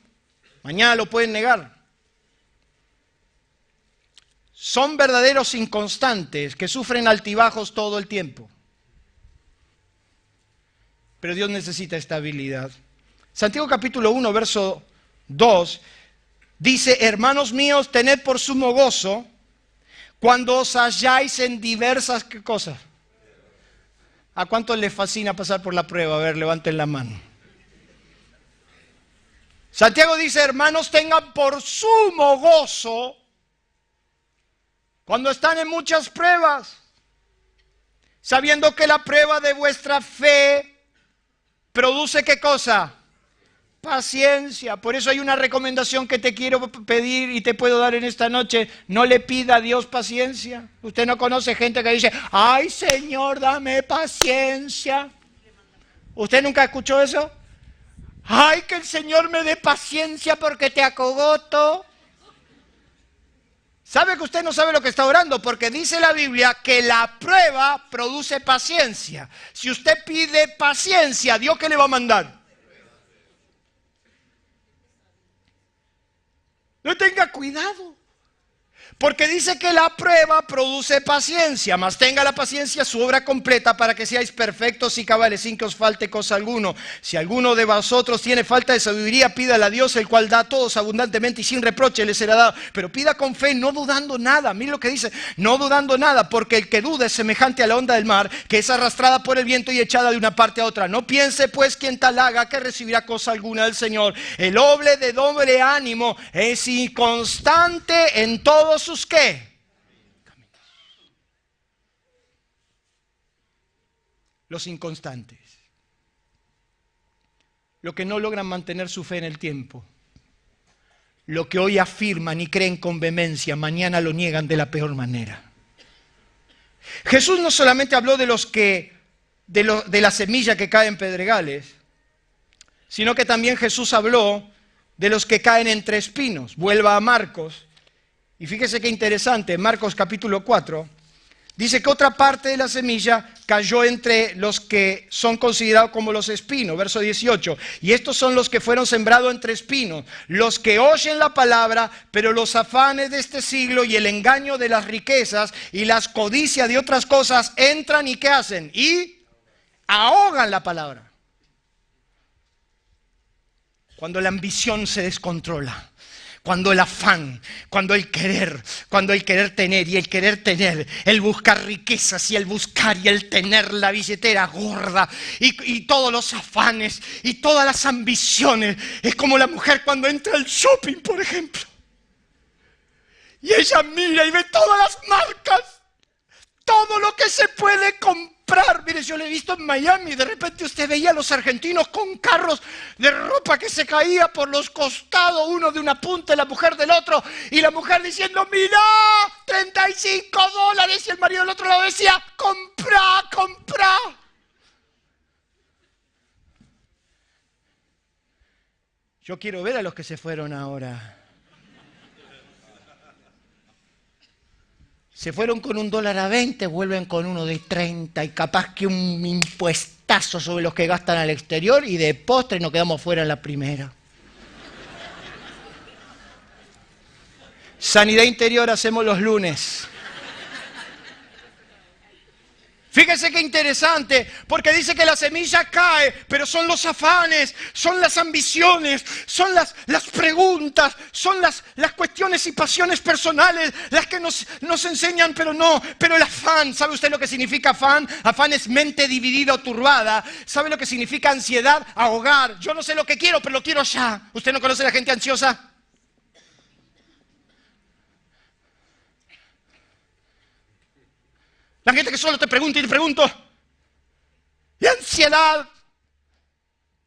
mañana lo pueden negar. Son verdaderos inconstantes que sufren altibajos todo el tiempo. Pero Dios necesita estabilidad. Santiago capítulo 1, verso 2, dice: hermanos míos, tened por sumo gozo cuando os halláis en diversas, ¿qué cosas? ¿A cuántos les fascina pasar por la prueba? A ver, levanten la mano. Santiago dice: hermanos, tengan por sumo gozo cuando están en muchas pruebas, sabiendo que la prueba de vuestra fe produce, ¿qué cosa? Paciencia. Por eso hay una recomendación que te quiero pedir y te puedo dar en esta noche. No le pida a Dios paciencia. Usted no conoce gente que dice: ay, Señor, dame paciencia. ¿Usted nunca escuchó eso? Ay, que el Señor me dé paciencia porque te acogoto. ¿Sabe que usted no sabe lo que está orando? Porque dice la Biblia que la prueba produce paciencia. Si usted pide paciencia, ¿Dios qué le va a mandar? No tenga cuidado, porque dice que la prueba produce paciencia, mas tenga la paciencia su obra completa para que seáis perfectos y cabales sin que os falte cosa alguno. Si alguno de vosotros tiene falta de sabiduría, pídala a Dios, el cual da a todos abundantemente y sin reproche le será dado. Pero pida con fe, no dudando nada. Mira lo que dice: no dudando nada, porque el que duda es semejante a la onda del mar, que es arrastrada por el viento y echada de una parte a otra. No piense pues quien tal haga que recibirá cosa alguna del Señor. El hombre de doble ánimo es inconstante en todos sus ¿qué? Los inconstantes. Los que no logran mantener su fe en el tiempo. Lo que hoy afirman y creen con vehemencia, mañana lo niegan de la peor manera. Jesús no solamente habló de la semilla que cae en pedregales, sino que también Jesús habló de los que caen entre espinos. Vuelva a Marcos. Y fíjese qué interesante, Marcos capítulo 4, dice que otra parte de la semilla cayó entre los que son considerados como los espinos, verso 18. Y estos son los que fueron sembrados entre espinos, los que oyen la palabra, pero los afanes de este siglo y el engaño de las riquezas y las codicias de otras cosas entran y ¿qué hacen? Y ahogan la palabra. Cuando la ambición se descontrola. Cuando el afán, cuando el querer tener y el querer tener, el buscar riquezas y el buscar y el tener la billetera gorda y todos los afanes y todas las ambiciones. Es como la mujer cuando entra al shopping, por ejemplo. Y ella mira y ve todas las marcas, todo lo que se puede comprar. Mire, Aires, yo lo he visto en Miami, de repente usted veía a los argentinos con carros de ropa que se caía por los costados, uno de una punta y la mujer del otro, y la mujer diciendo, mirá, $35, y el marido del otro lado decía, comprá, comprá. Yo quiero ver a los que se fueron ahora. Se fueron con $1.20, vuelven con uno de 30 y capaz que un impuestazo sobre los que gastan al exterior y de postre nos quedamos fuera en la primera. Sanidad interior hacemos los lunes. Fíjese qué interesante, porque dice que la semilla cae, pero son los afanes, son las ambiciones, son las preguntas, son las cuestiones y pasiones personales, las que nos enseñan, pero el afán. ¿Sabe usted lo que significa afán? Afán es mente dividida o turbada. ¿Sabe lo que significa ansiedad? Ahogar. Yo no sé lo que quiero, pero lo quiero ya. ¿Usted no conoce a la gente ansiosa? La gente que solo te pregunta y te pregunto. Y ansiedad.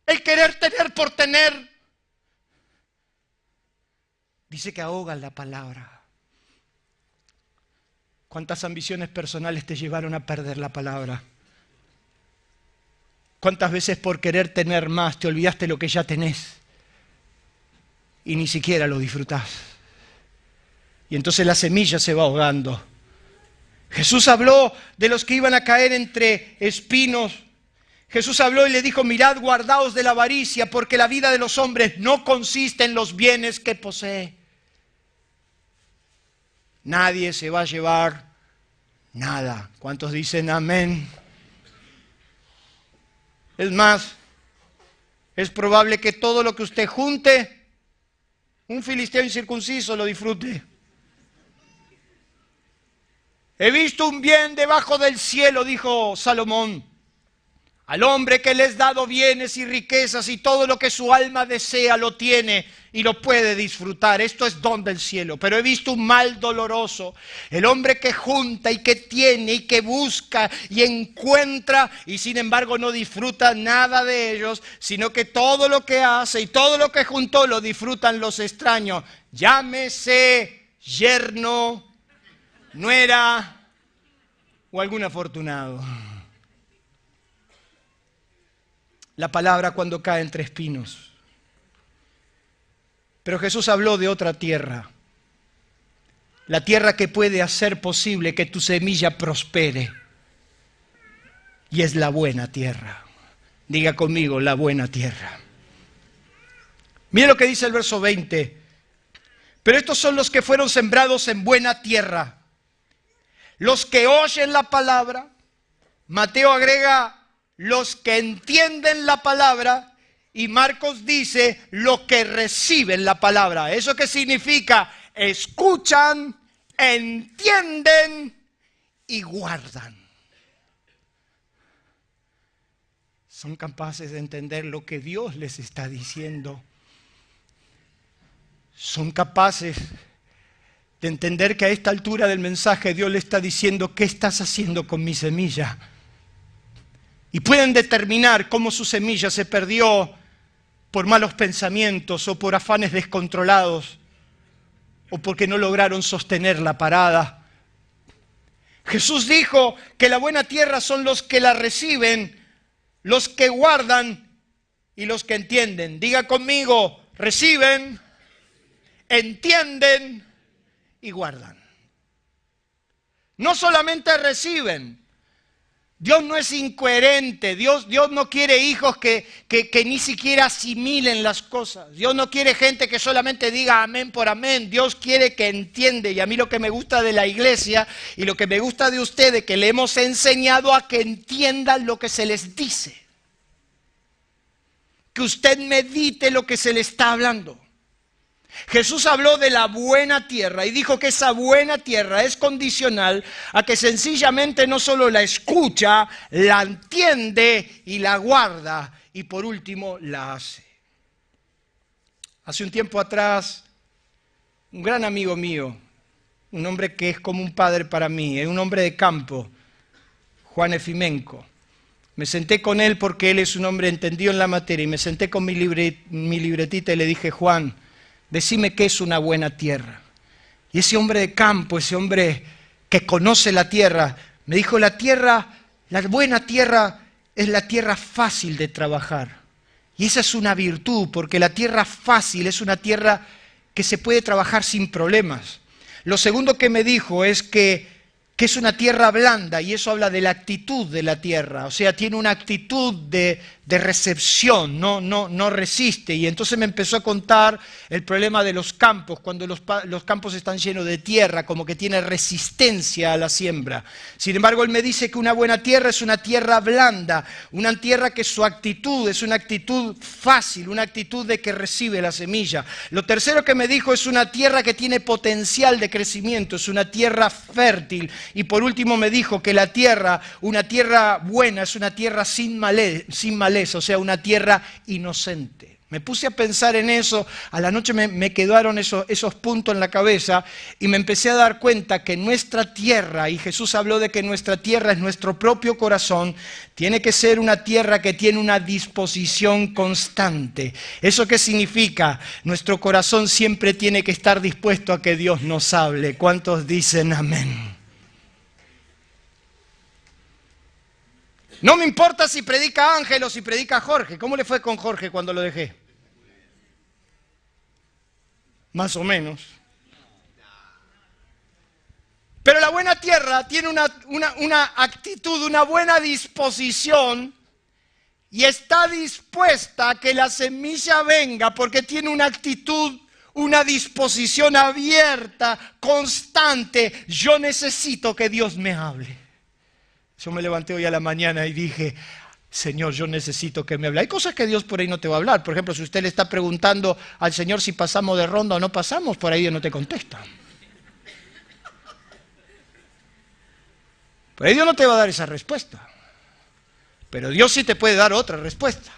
El querer tener por tener. Dice que ahogan la palabra. ¿Cuántas ambiciones personales te llevaron a perder la palabra? ¿Cuántas veces por querer tener más te olvidaste lo que ya tenés? Y ni siquiera lo disfrutás. Y entonces la semilla se va ahogando. Jesús habló de los que iban a caer entre espinos. Jesús habló y le dijo, mirad, guardaos de la avaricia, porque la vida de los hombres no consiste en los bienes que posee. Nadie se va a llevar nada. ¿Cuántos dicen amén? Es más, es probable que todo lo que usted junte, un filisteo incircunciso lo disfrute. He visto un bien debajo del cielo, dijo Salomón, al hombre que le es dado bienes y riquezas y todo lo que su alma desea lo tiene y lo puede disfrutar. Esto es don del cielo. Pero he visto un mal doloroso, el hombre que junta y que tiene y que busca y encuentra y sin embargo no disfruta nada de ellos, sino que todo lo que hace y todo lo que juntó lo disfrutan los extraños. Llámese yerno, nuera o algún afortunado. La palabra cuando cae entre espinos. Pero Jesús habló de otra tierra. La tierra que puede hacer posible que tu semilla prospere. Y es la buena tierra. Diga conmigo, la buena tierra. Mire lo que dice el verso 20. Pero estos son los que fueron sembrados en buena tierra. Los que oyen la palabra. Mateo agrega los que entienden la palabra. Y Marcos dice los que reciben la palabra. ¿Eso qué significa? Escuchan, entienden y guardan. Son capaces de entender lo que Dios les está diciendo. Son capaces de entender que a esta altura del mensaje Dios le está diciendo, ¿qué estás haciendo con mi semilla? Y pueden determinar cómo su semilla se perdió por malos pensamientos o por afanes descontrolados o porque no lograron sostener la parada. Jesús dijo que la buena tierra son los que la reciben, los que guardan y los que entienden. Diga conmigo, reciben, entienden y guardan. No solamente reciben. Dios no es incoherente. Dios no quiere hijos que ni siquiera asimilen las cosas. Dios no quiere gente que solamente diga amén por amén. Dios quiere que entiende. Y a mí lo que me gusta de la iglesia y lo que me gusta de ustedes, que le hemos enseñado a que entiendan lo que se les dice. Que usted medite lo que se le está hablando. Jesús habló de la buena tierra y dijo que esa buena tierra es condicional a que sencillamente no solo la escucha, la entiende y la guarda y por último la hace. Hace un tiempo atrás, un gran amigo mío, un hombre que es como un padre para mí, es un hombre de campo, Juan Efimenco, Me senté con él porque él es un hombre entendido en la materia y me senté con mi libretita y le dije, Juan, decime qué es una buena tierra. Y ese hombre de campo, ese hombre que conoce la tierra, me dijo, la buena tierra es la tierra fácil de trabajar. Y esa es una virtud, porque la tierra fácil es una tierra que se puede trabajar sin problemas. Lo segundo que me dijo es que es una tierra blanda, y eso habla de la actitud de la tierra, o sea, tiene una actitud de recepción, no resiste. Y entonces me empezó a contar el problema de los campos, cuando los campos están llenos de tierra, como que tiene resistencia a la siembra. Sin embargo, él me dice que una buena tierra es una tierra blanda, una tierra que su actitud es una actitud fácil, una actitud de que recibe la semilla. Lo tercero que me dijo es una tierra que tiene potencial de crecimiento, es una tierra fértil. Y por último me dijo que la tierra, una tierra buena, es una tierra sin maleza, o sea, una tierra inocente. Me puse a pensar en eso, a la noche me quedaron esos puntos en la cabeza y me empecé a dar cuenta que nuestra tierra, y Jesús habló de que nuestra tierra es nuestro propio corazón, tiene que ser una tierra que tiene una disposición constante. ¿Eso qué significa? Nuestro corazón siempre tiene que estar dispuesto a que Dios nos hable. ¿Cuántos dicen amén? No me importa si predica Ángel o si predica Jorge. ¿Cómo le fue con Jorge cuando lo dejé? Más o menos. Pero la buena tierra tiene una actitud, una buena disposición y está dispuesta a que la semilla venga porque tiene una actitud, una disposición abierta, constante. Yo necesito que Dios me hable. Yo me levanté hoy a la mañana y dije, Señor, yo necesito que me hable. Hay cosas que Dios por ahí no te va a hablar. Por ejemplo, si usted le está preguntando al Señor si pasamos de ronda o no pasamos, por ahí Dios no te contesta. Por ahí Dios no te va a dar esa respuesta. Pero Dios sí te puede dar otra respuesta.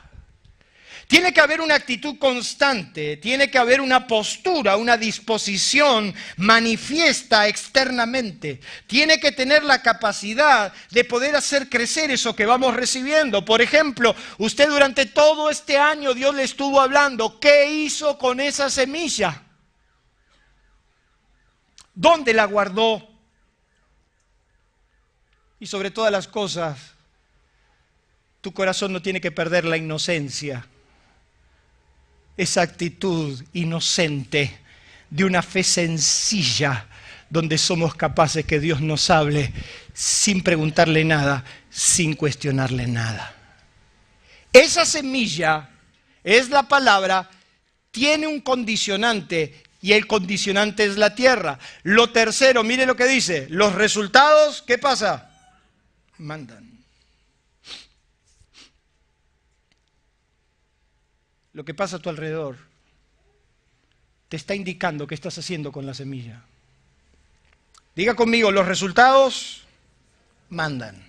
Tiene que haber una actitud constante, tiene que haber una postura, una disposición manifiesta externamente. Tiene que tener la capacidad de poder hacer crecer eso que vamos recibiendo. Por ejemplo, usted durante todo este año Dios le estuvo hablando. ¿Qué hizo con esa semilla? ¿Dónde la guardó? Y sobre todas las cosas, tu corazón no tiene que perder la inocencia. Esa actitud inocente de una fe sencilla donde somos capaces que Dios nos hable sin preguntarle nada, sin cuestionarle nada. Esa semilla es la palabra, tiene un condicionante y el condicionante es la tierra. Lo tercero, mire lo que dice, los resultados, ¿qué pasa? Mandan. Lo que pasa a tu alrededor te está indicando qué estás haciendo con la semilla. Diga conmigo, los resultados mandan.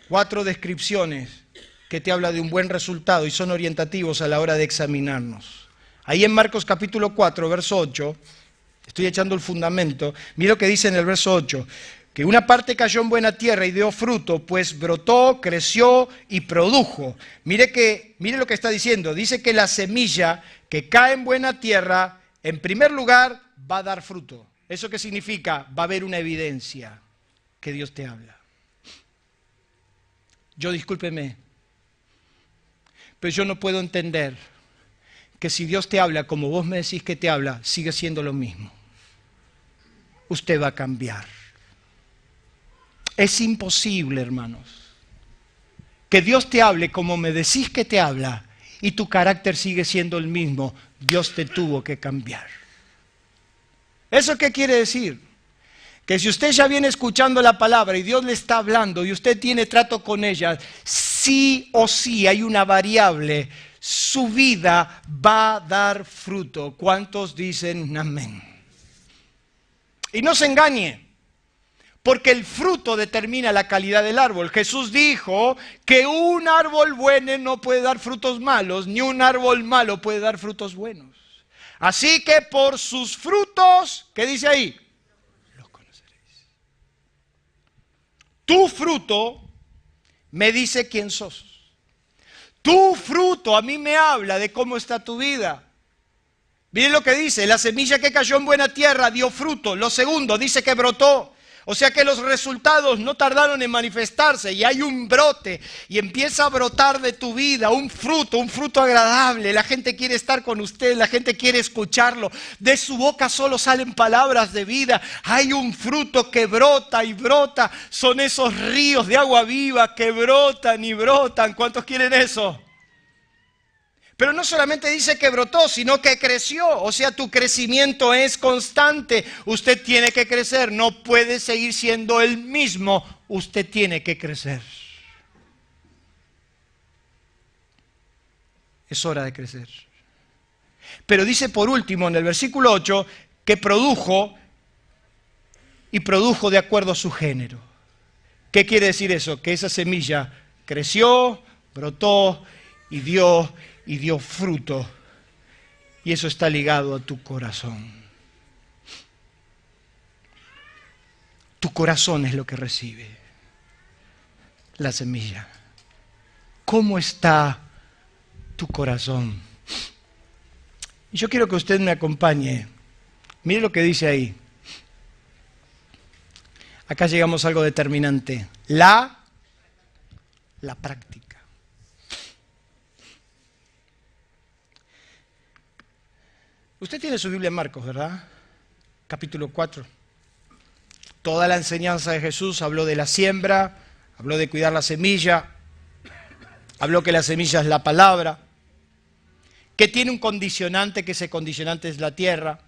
4 descripciones que te habla de un buen resultado y son orientativos a la hora de examinarnos. Ahí en Marcos capítulo 4, verso 8, estoy echando el fundamento, mira lo que dice en el verso 8. Que una parte cayó en buena tierra y dio fruto, pues brotó, creció y produjo. Mire lo que está diciendo. Dice que la semilla que cae en buena tierra, en primer lugar, va a dar fruto. ¿Eso qué significa? Va a haber una evidencia que Dios te habla. Discúlpeme, pero yo no puedo entender que si Dios te habla como vos me decís que te habla, sigue siendo lo mismo. Usted va a cambiar. Es imposible, hermanos, que Dios te hable como me decís que te habla y tu carácter sigue siendo el mismo. Dios te tuvo que cambiar. ¿Eso qué quiere decir? Que si usted ya viene escuchando la palabra y Dios le está hablando y usted tiene trato con ella, sí o sí hay una variable. Su vida va a dar fruto. ¿Cuántos dicen amén? Y no se engañe. Porque el fruto determina la calidad del árbol. Jesús dijo que un árbol bueno no puede dar frutos malos, ni un árbol malo puede dar frutos buenos. Así que por sus frutos, ¿qué dice ahí? Los conoceréis. Tu fruto me dice quién sos. Tu fruto a mí me habla de cómo está tu vida. Miren lo que dice, la semilla que cayó en buena tierra dio fruto. Lo segundo, dice que brotó. O sea que los resultados no tardaron en manifestarse y hay un brote y empieza a brotar de tu vida un fruto agradable. La gente quiere estar con usted, la gente quiere escucharlo. De su boca solo salen palabras de vida. Hay un fruto que brota y brota. Son esos ríos de agua viva que brotan y brotan. ¿Cuántos quieren eso? Pero no solamente dice que brotó, sino que creció. O sea, tu crecimiento es constante. Usted tiene que crecer. No puede seguir siendo el mismo. Usted tiene que crecer. Es hora de crecer. Pero dice por último en el versículo 8 que produjo de acuerdo a su género. ¿Qué quiere decir eso? Que esa semilla creció, brotó y dio fruto. Y eso está ligado a tu corazón. Tu corazón es lo que recibe la semilla. ¿Cómo está tu corazón? Y yo quiero que usted me acompañe. Mire lo que dice ahí. Acá llegamos a algo determinante. La práctica. Usted tiene su Biblia en Marcos, ¿verdad? Capítulo 4. Toda la enseñanza de Jesús habló de la siembra, habló de cuidar la semilla, habló que la semilla es la palabra, que tiene un condicionante, que ese condicionante es la tierra,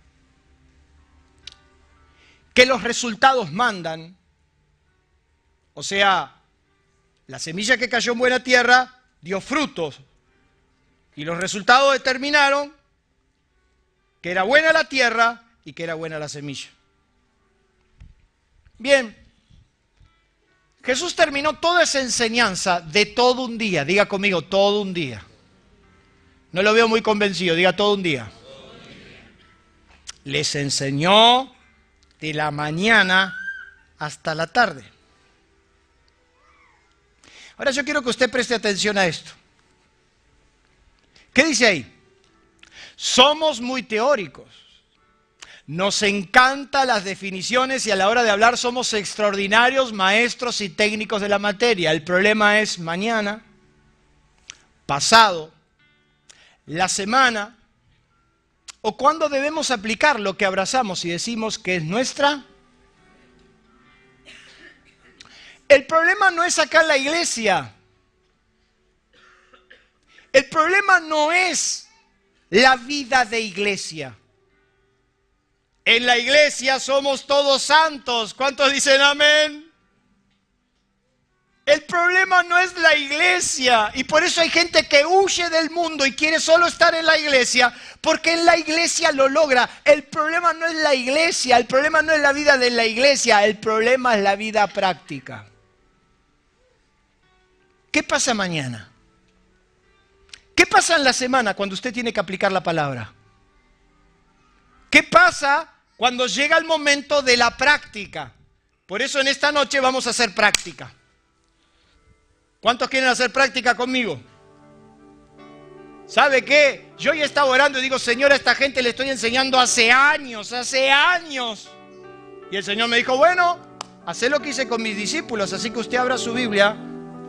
que los resultados mandan, o sea, la semilla que cayó en buena tierra dio frutos y los resultados determinaron que era buena la tierra y que era buena la semilla. Bien, Jesús terminó toda esa enseñanza de todo un día. Diga conmigo, todo un día. No lo veo muy convencido, diga todo un día. Les enseñó de la mañana hasta la tarde. Ahora yo quiero que usted preste atención a esto. ¿Qué dice ahí? Somos muy teóricos. Nos encantan las definiciones y a la hora de hablar somos extraordinarios maestros y técnicos de la materia. El problema es mañana, pasado, la semana o cuándo debemos aplicar lo que abrazamos y decimos que es nuestra. El problema no es acá en la iglesia. El problema no es la vida de iglesia. En la iglesia somos todos santos. ¿Cuántos dicen amén? El problema no es la iglesia. Y por eso hay gente que huye del mundo y quiere solo estar en la iglesia, porque en la iglesia lo logra. El problema no es la iglesia, el problema no es la vida de la iglesia, el problema es la vida práctica. ¿Qué pasa mañana? ¿Qué pasa en la semana cuando usted tiene que aplicar la palabra? ¿Qué pasa cuando llega el momento de la práctica? Por eso en esta noche vamos a hacer práctica. ¿Cuántos quieren hacer práctica conmigo? ¿Sabe qué? Yo ya estaba orando y digo, Señor, a esta gente le estoy enseñando hace años. Y el Señor me dijo, bueno, hacé lo que hice con mis discípulos, así que usted abra su Biblia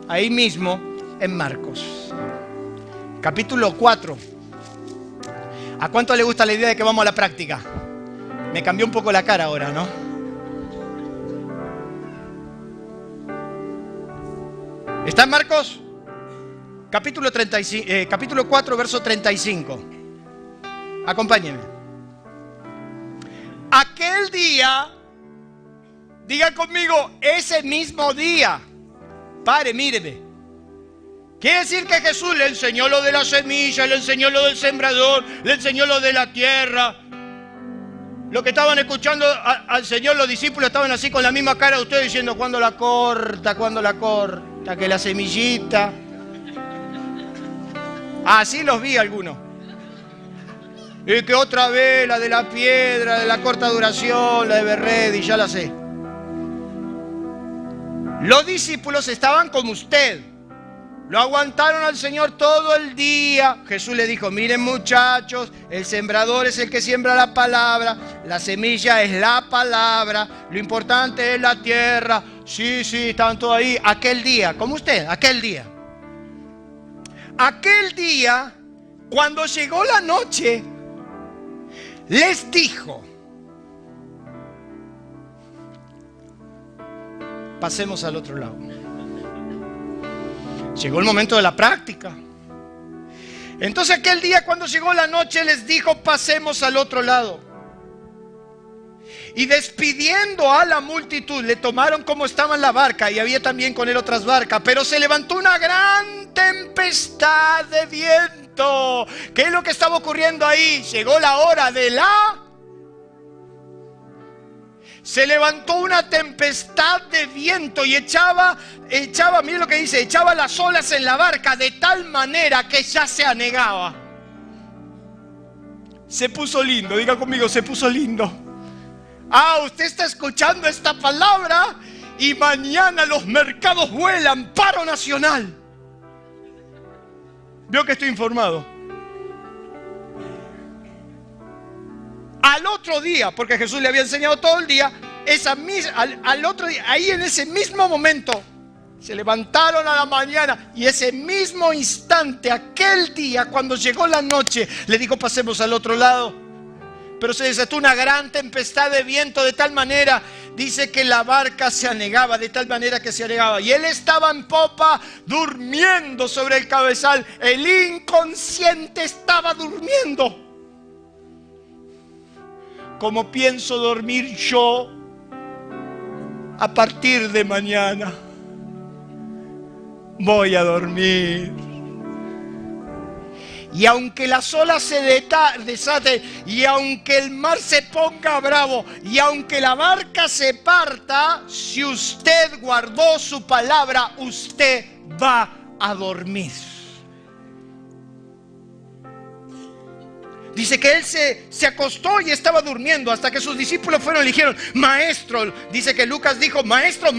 ahí mismo en Marcos. Capítulo 4. ¿A cuánto le gusta la idea de que vamos a la práctica? Me cambió un poco la cara ahora, ¿no? ¿Está en Marcos? Capítulo 4, verso 35. Acompáñenme. Aquel día, diga conmigo, ese mismo día. Pare, míreme. Quiere decir que Jesús le enseñó lo de la semilla, le enseñó lo del sembrador, le enseñó lo de la tierra. Lo que estaban escuchando al Señor, los discípulos estaban así con la misma cara de ustedes diciendo, ¿cuándo la corta? ¿Cuándo la corta? Que la semillita. Así los vi algunos. Y que otra vez la de la piedra, de la corta duración, la de Berredi, ya la sé. Los discípulos estaban como usted. Lo aguantaron al Señor todo el día. Jesús le dijo, miren muchachos, el sembrador es el que siembra la palabra, la semilla es la palabra, lo importante es la tierra. Sí, estaban todos ahí. Aquel día, como usted, aquel día, cuando llegó la noche, les dijo, pasemos al otro lado. Llegó el momento de la práctica. Entonces aquel día cuando llegó la noche les dijo, pasemos al otro lado. Y despidiendo a la multitud, le tomaron como estaba en la barca, y había también con él otras barcas, pero se levantó una gran tempestad de viento. ¿Qué es lo que estaba ocurriendo ahí? Llegó la hora de la... Se levantó una tempestad de viento y echaba, mire lo que dice, echaba las olas en la barca de tal manera que ya se anegaba. Se puso lindo, diga conmigo, se puso lindo. Usted está escuchando esta palabra y mañana los mercados vuelan, paro nacional. Veo que estoy informado. Al otro día, porque Jesús le había enseñado todo el día, al otro día, ahí en ese mismo momento, se levantaron a la mañana y ese mismo instante, aquel día, cuando llegó la noche, le dijo, pasemos al otro lado. Pero se desató una gran tempestad de viento de tal manera, dice que la barca se anegaba, de tal manera que se anegaba. Y él estaba en popa, durmiendo sobre el cabezal. El inconsciente estaba durmiendo. Como pienso dormir yo a partir de mañana. Voy a dormir. Y aunque las olas se desaten, y aunque el mar se ponga bravo, y aunque la barca se parta, si usted guardó su palabra, usted va a dormir. Dice que él se acostó y estaba durmiendo hasta que sus discípulos fueron y le dijeron, maestro, dice que Lucas dijo, maestro,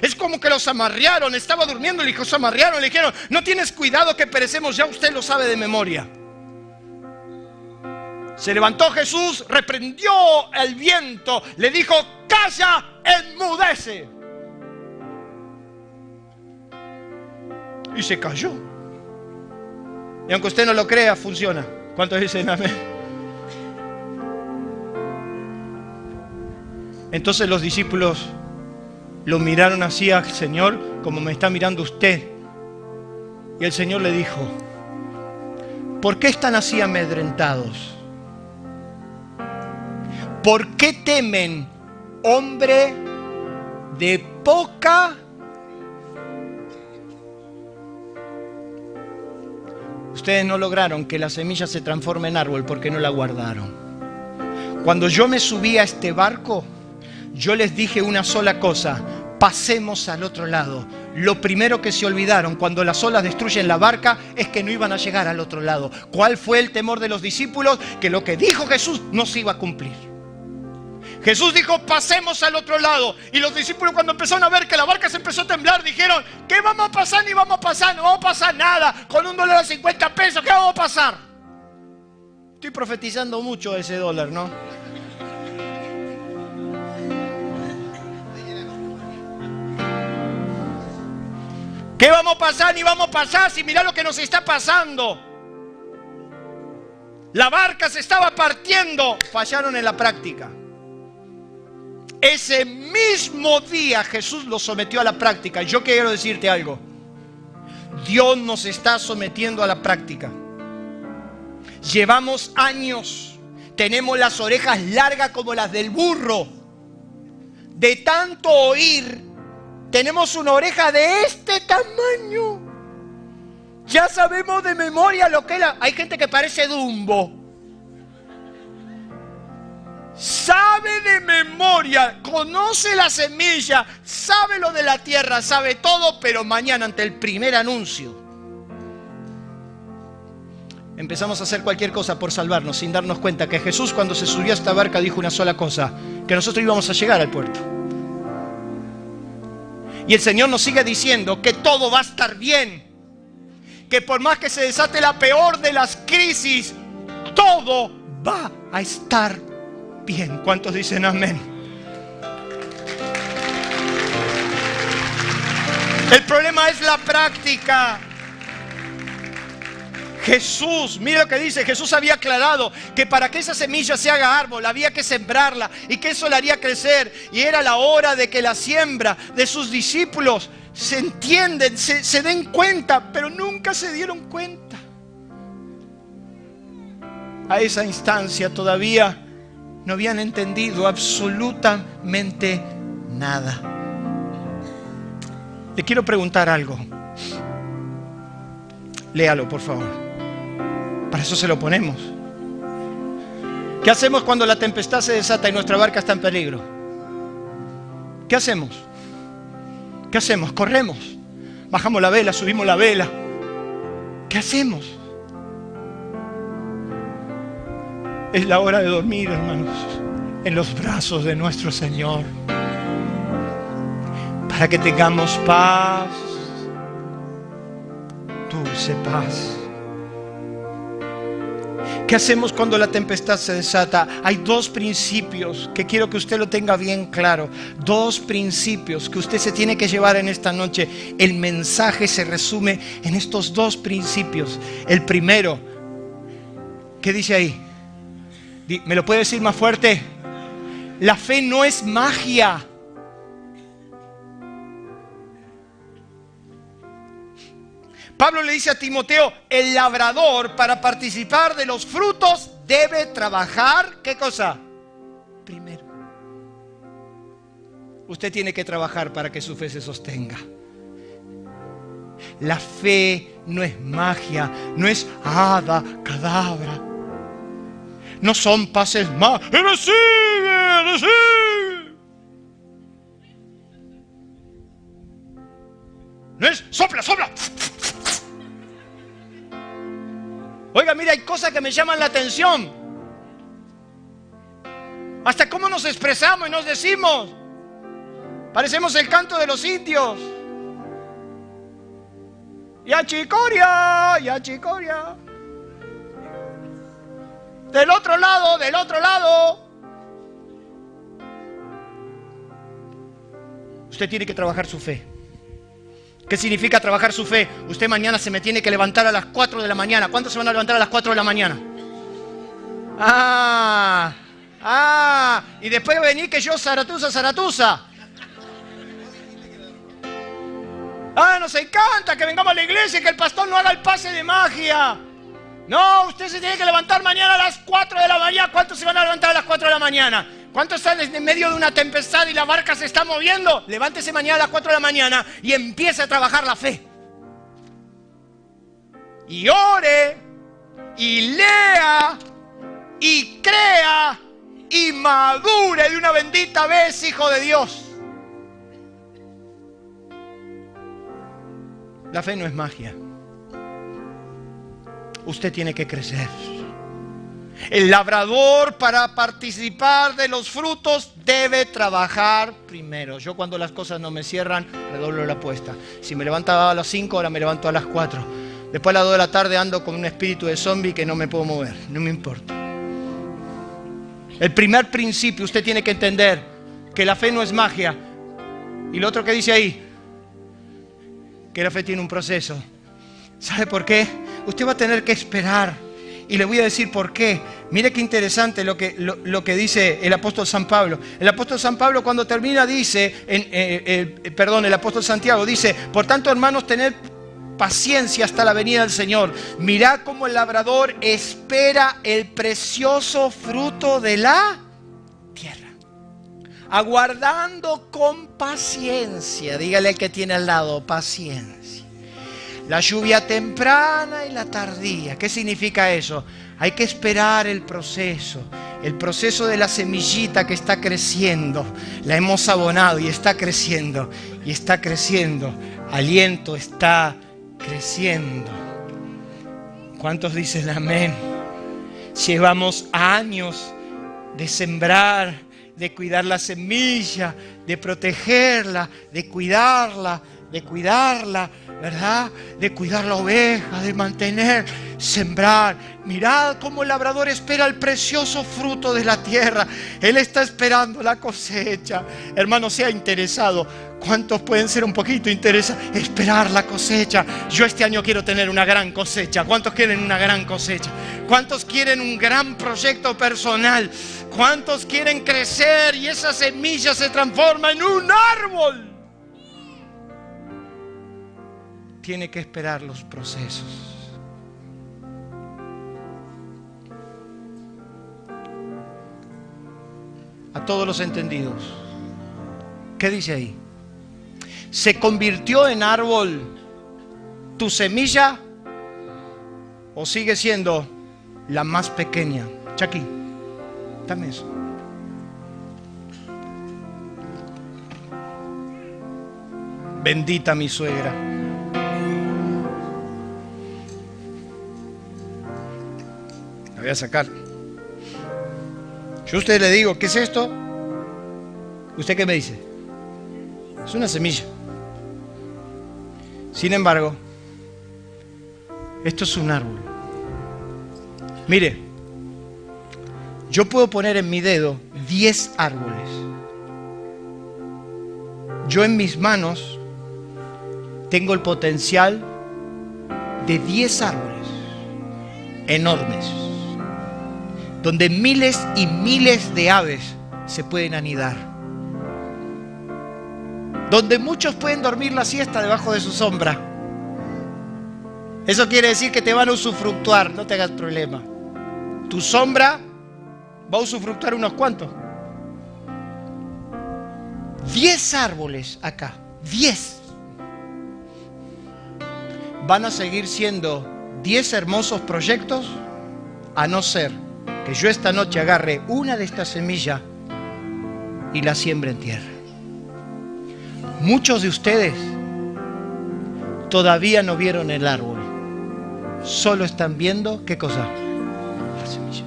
es como que los amarrearon, estaba durmiendo, le dijo, se amarrearon, le dijeron, no tienes cuidado que perecemos, ya usted lo sabe de memoria. Se levantó Jesús, reprendió el viento, le dijo, calla, enmudece. Y se cayó. Y aunque usted no lo crea, funciona. ¿Cuántos dicen amén? Entonces los discípulos lo miraron así al Señor, como me está mirando usted. Y el Señor le dijo, ¿por qué están así amedrentados? ¿Por qué temen, hombre de poca fe? Ustedes no lograron que la semilla se transforme en árbol porque no la guardaron. Cuando yo me subí a este barco, yo les dije una sola cosa, pasemos al otro lado. Lo primero que se olvidaron cuando las olas destruyen la barca es que no iban a llegar al otro lado. ¿Cuál fue el temor de los discípulos? Que lo que dijo Jesús no se iba a cumplir. Jesús dijo, pasemos al otro lado. Y los discípulos, cuando empezaron a ver que la barca se empezó a temblar, dijeron, ¿qué vamos a pasar? Ni vamos a pasar, no vamos a pasar nada. Con $1 50 pesos, ¿qué vamos a pasar? Estoy profetizando mucho ese dólar, ¿no? ¿Qué vamos a pasar? Ni vamos a pasar, si mirá lo que nos está pasando. La barca se estaba partiendo. Fallaron en la práctica. Ese mismo día Jesús lo sometió a la práctica. Yo quiero decirte algo. Dios nos está sometiendo a la práctica. Llevamos años. Tenemos las orejas largas como las del burro. De tanto oír, tenemos una oreja de este tamaño. Ya sabemos de memoria lo que es Hay gente que parece Dumbo. Sabe de memoria, conoce la semilla, sabe lo de la tierra, sabe todo, pero mañana ante el primer anuncio empezamos a hacer cualquier cosa por salvarnos sin darnos cuenta que Jesús, cuando se subió a esta barca, dijo una sola cosa, que nosotros íbamos a llegar al puerto. Y el Señor nos sigue diciendo que todo va a estar bien. Que por más que se desate la peor de las crisis, todo va a estar bien. ¿Cuántos dicen amén? El problema es la práctica. Jesús, mira lo que dice, Jesús había aclarado que para que esa semilla se haga árbol había que sembrarla y que eso la haría crecer. Y era la hora de que la siembra de sus discípulos se entienden, se den cuenta, pero nunca se dieron cuenta. A esa instancia todavía no habían entendido absolutamente nada. Le quiero preguntar algo. Léalo, por favor. Para eso se lo ponemos. ¿Qué hacemos cuando la tempestad se desata y nuestra barca está en peligro? ¿Qué hacemos? ¿Qué hacemos? Corremos. Bajamos la vela, subimos la vela. ¿Qué hacemos? Es la hora de dormir, hermanos, en los brazos de nuestro Señor. Para que tengamos paz, dulce paz. ¿Qué hacemos cuando la tempestad se desata? Hay dos principios que quiero que usted lo tenga bien claro. Dos principios que usted se tiene que llevar en esta noche. El mensaje se resume en estos dos principios. El primero, ¿qué dice ahí? ¿Me lo puede decir más fuerte? La fe no es magia. Pablo le dice a Timoteo, el labrador para participar de los frutos debe trabajar, ¿qué cosa? Primero. Usted tiene que trabajar para que su fe se sostenga. La fe no es magia, no es hada, cadabra. No son pases más. ¡Recibe! No es sopla, sopla. Oiga, mira, hay cosas que me llaman la atención. Hasta cómo nos expresamos y nos decimos. Parecemos el canto de los indios. Ya chicoria, ya chicoria. Del otro lado, del otro lado. Usted tiene que trabajar su fe. ¿Qué significa trabajar su fe? Usted mañana se me tiene que levantar a las 4 de la mañana. ¿Cuántos se van a levantar a las 4 de la mañana? Y después venir que yo Zaratuza. Nos encanta que vengamos a la iglesia y que el pastor no haga el pase de magia. No, usted se tiene que levantar mañana a las 4 de la mañana. ¿Cuántos se van a levantar a las 4 de la mañana? ¿Cuántos están en medio de una tempestad y la barca se está moviendo? Levántese mañana a las 4 de la mañana y empiece a trabajar la fe. Y ore, y lea, y crea, y madure de una bendita vez, hijo de Dios. La fe no es magia. Usted tiene que crecer. El labrador para participar de los frutos debe trabajar primero. Yo cuando las cosas no me cierran, redoblo la apuesta. Si me levantaba a las 5, ahora me levanto a las 4. Después a las 2 de la tarde ando con un espíritu de zombie que no me puedo mover. No me importa. El primer principio, usted tiene que entender que la fe no es magia. Y lo otro que dice ahí, que la fe tiene un proceso. ¿Sabe por qué? Usted va a tener que esperar. Y le voy a decir por qué. Mire qué interesante lo que dice el apóstol San Pablo. El apóstol San Pablo cuando termina dice, el apóstol Santiago dice, por tanto hermanos, tened paciencia hasta la venida del Señor. Mirad cómo el labrador espera el precioso fruto de la tierra. Aguardando con paciencia. Dígale al que tiene al lado, paciencia. La lluvia temprana y la tardía. ¿Qué significa eso? Hay que esperar el proceso de la semillita que está creciendo. La hemos abonado y está creciendo. Y está creciendo. Aliento está creciendo. ¿Cuántos dicen amén? Llevamos años de sembrar de cuidar la semilla, de protegerla, de cuidarla, ¿verdad? De cuidar la oveja, de mantener, sembrar. Mirad cómo el labrador espera el precioso fruto de la tierra. Él está esperando la cosecha. Hermano, sea interesado. ¿Cuántos pueden ser un poquito interesados? Esperar la cosecha. Yo este año quiero tener una gran cosecha. ¿Cuántos quieren una gran cosecha? ¿Cuántos quieren un gran proyecto personal? ¿Cuántos quieren crecer y esa semilla se transforma en un árbol? Tiene que esperar los procesos. A todos los entendidos, ¿qué dice ahí? ¿Se convirtió en árbol tu semilla o sigue siendo la más pequeña? Chucky, dame eso. Bendita mi suegra. La voy a sacar. Yo a usted le digo, ¿qué es esto? ¿Usted qué me dice? Es una semilla. Sin embargo, esto es un árbol. Mire, yo puedo poner en mi dedo 10 árboles. Yo en mis manos tengo el potencial de 10 árboles enormes, donde miles y miles de aves se pueden anidar, donde muchos pueden dormir la siesta debajo de su sombra. Eso quiere decir que te van a usufructuar, no te hagas problema. Tu sombra va a usufructuar unos cuantos. 10 árboles acá, 10. Van a seguir siendo 10 hermosos proyectos, a no ser que yo esta noche agarre una de estas semillas y la siembre en tierra. Muchos de ustedes todavía no vieron el árbol, solo están viendo, ¿qué cosa? La semilla.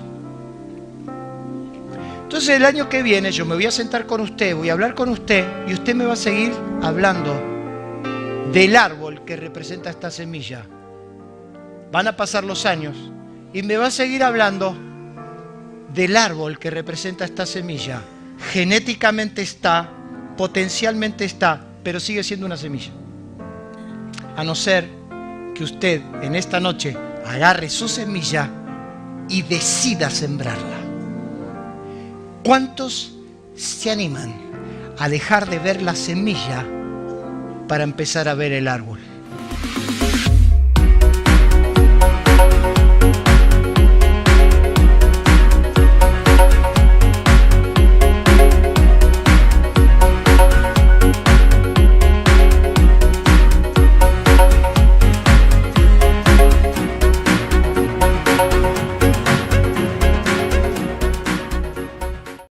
Entonces el año que viene yo me voy a sentar con usted, voy a hablar con usted y usted me va a seguir hablando del árbol que representa esta semilla. Van a pasar los años y me va a seguir hablando del árbol que representa esta semilla. Genéticamente está, potencialmente está, pero sigue siendo una semilla. A no ser que usted en esta noche agarre su semilla y decida sembrarla. ¿Cuántos se animan a dejar de ver la semilla para empezar a ver el árbol?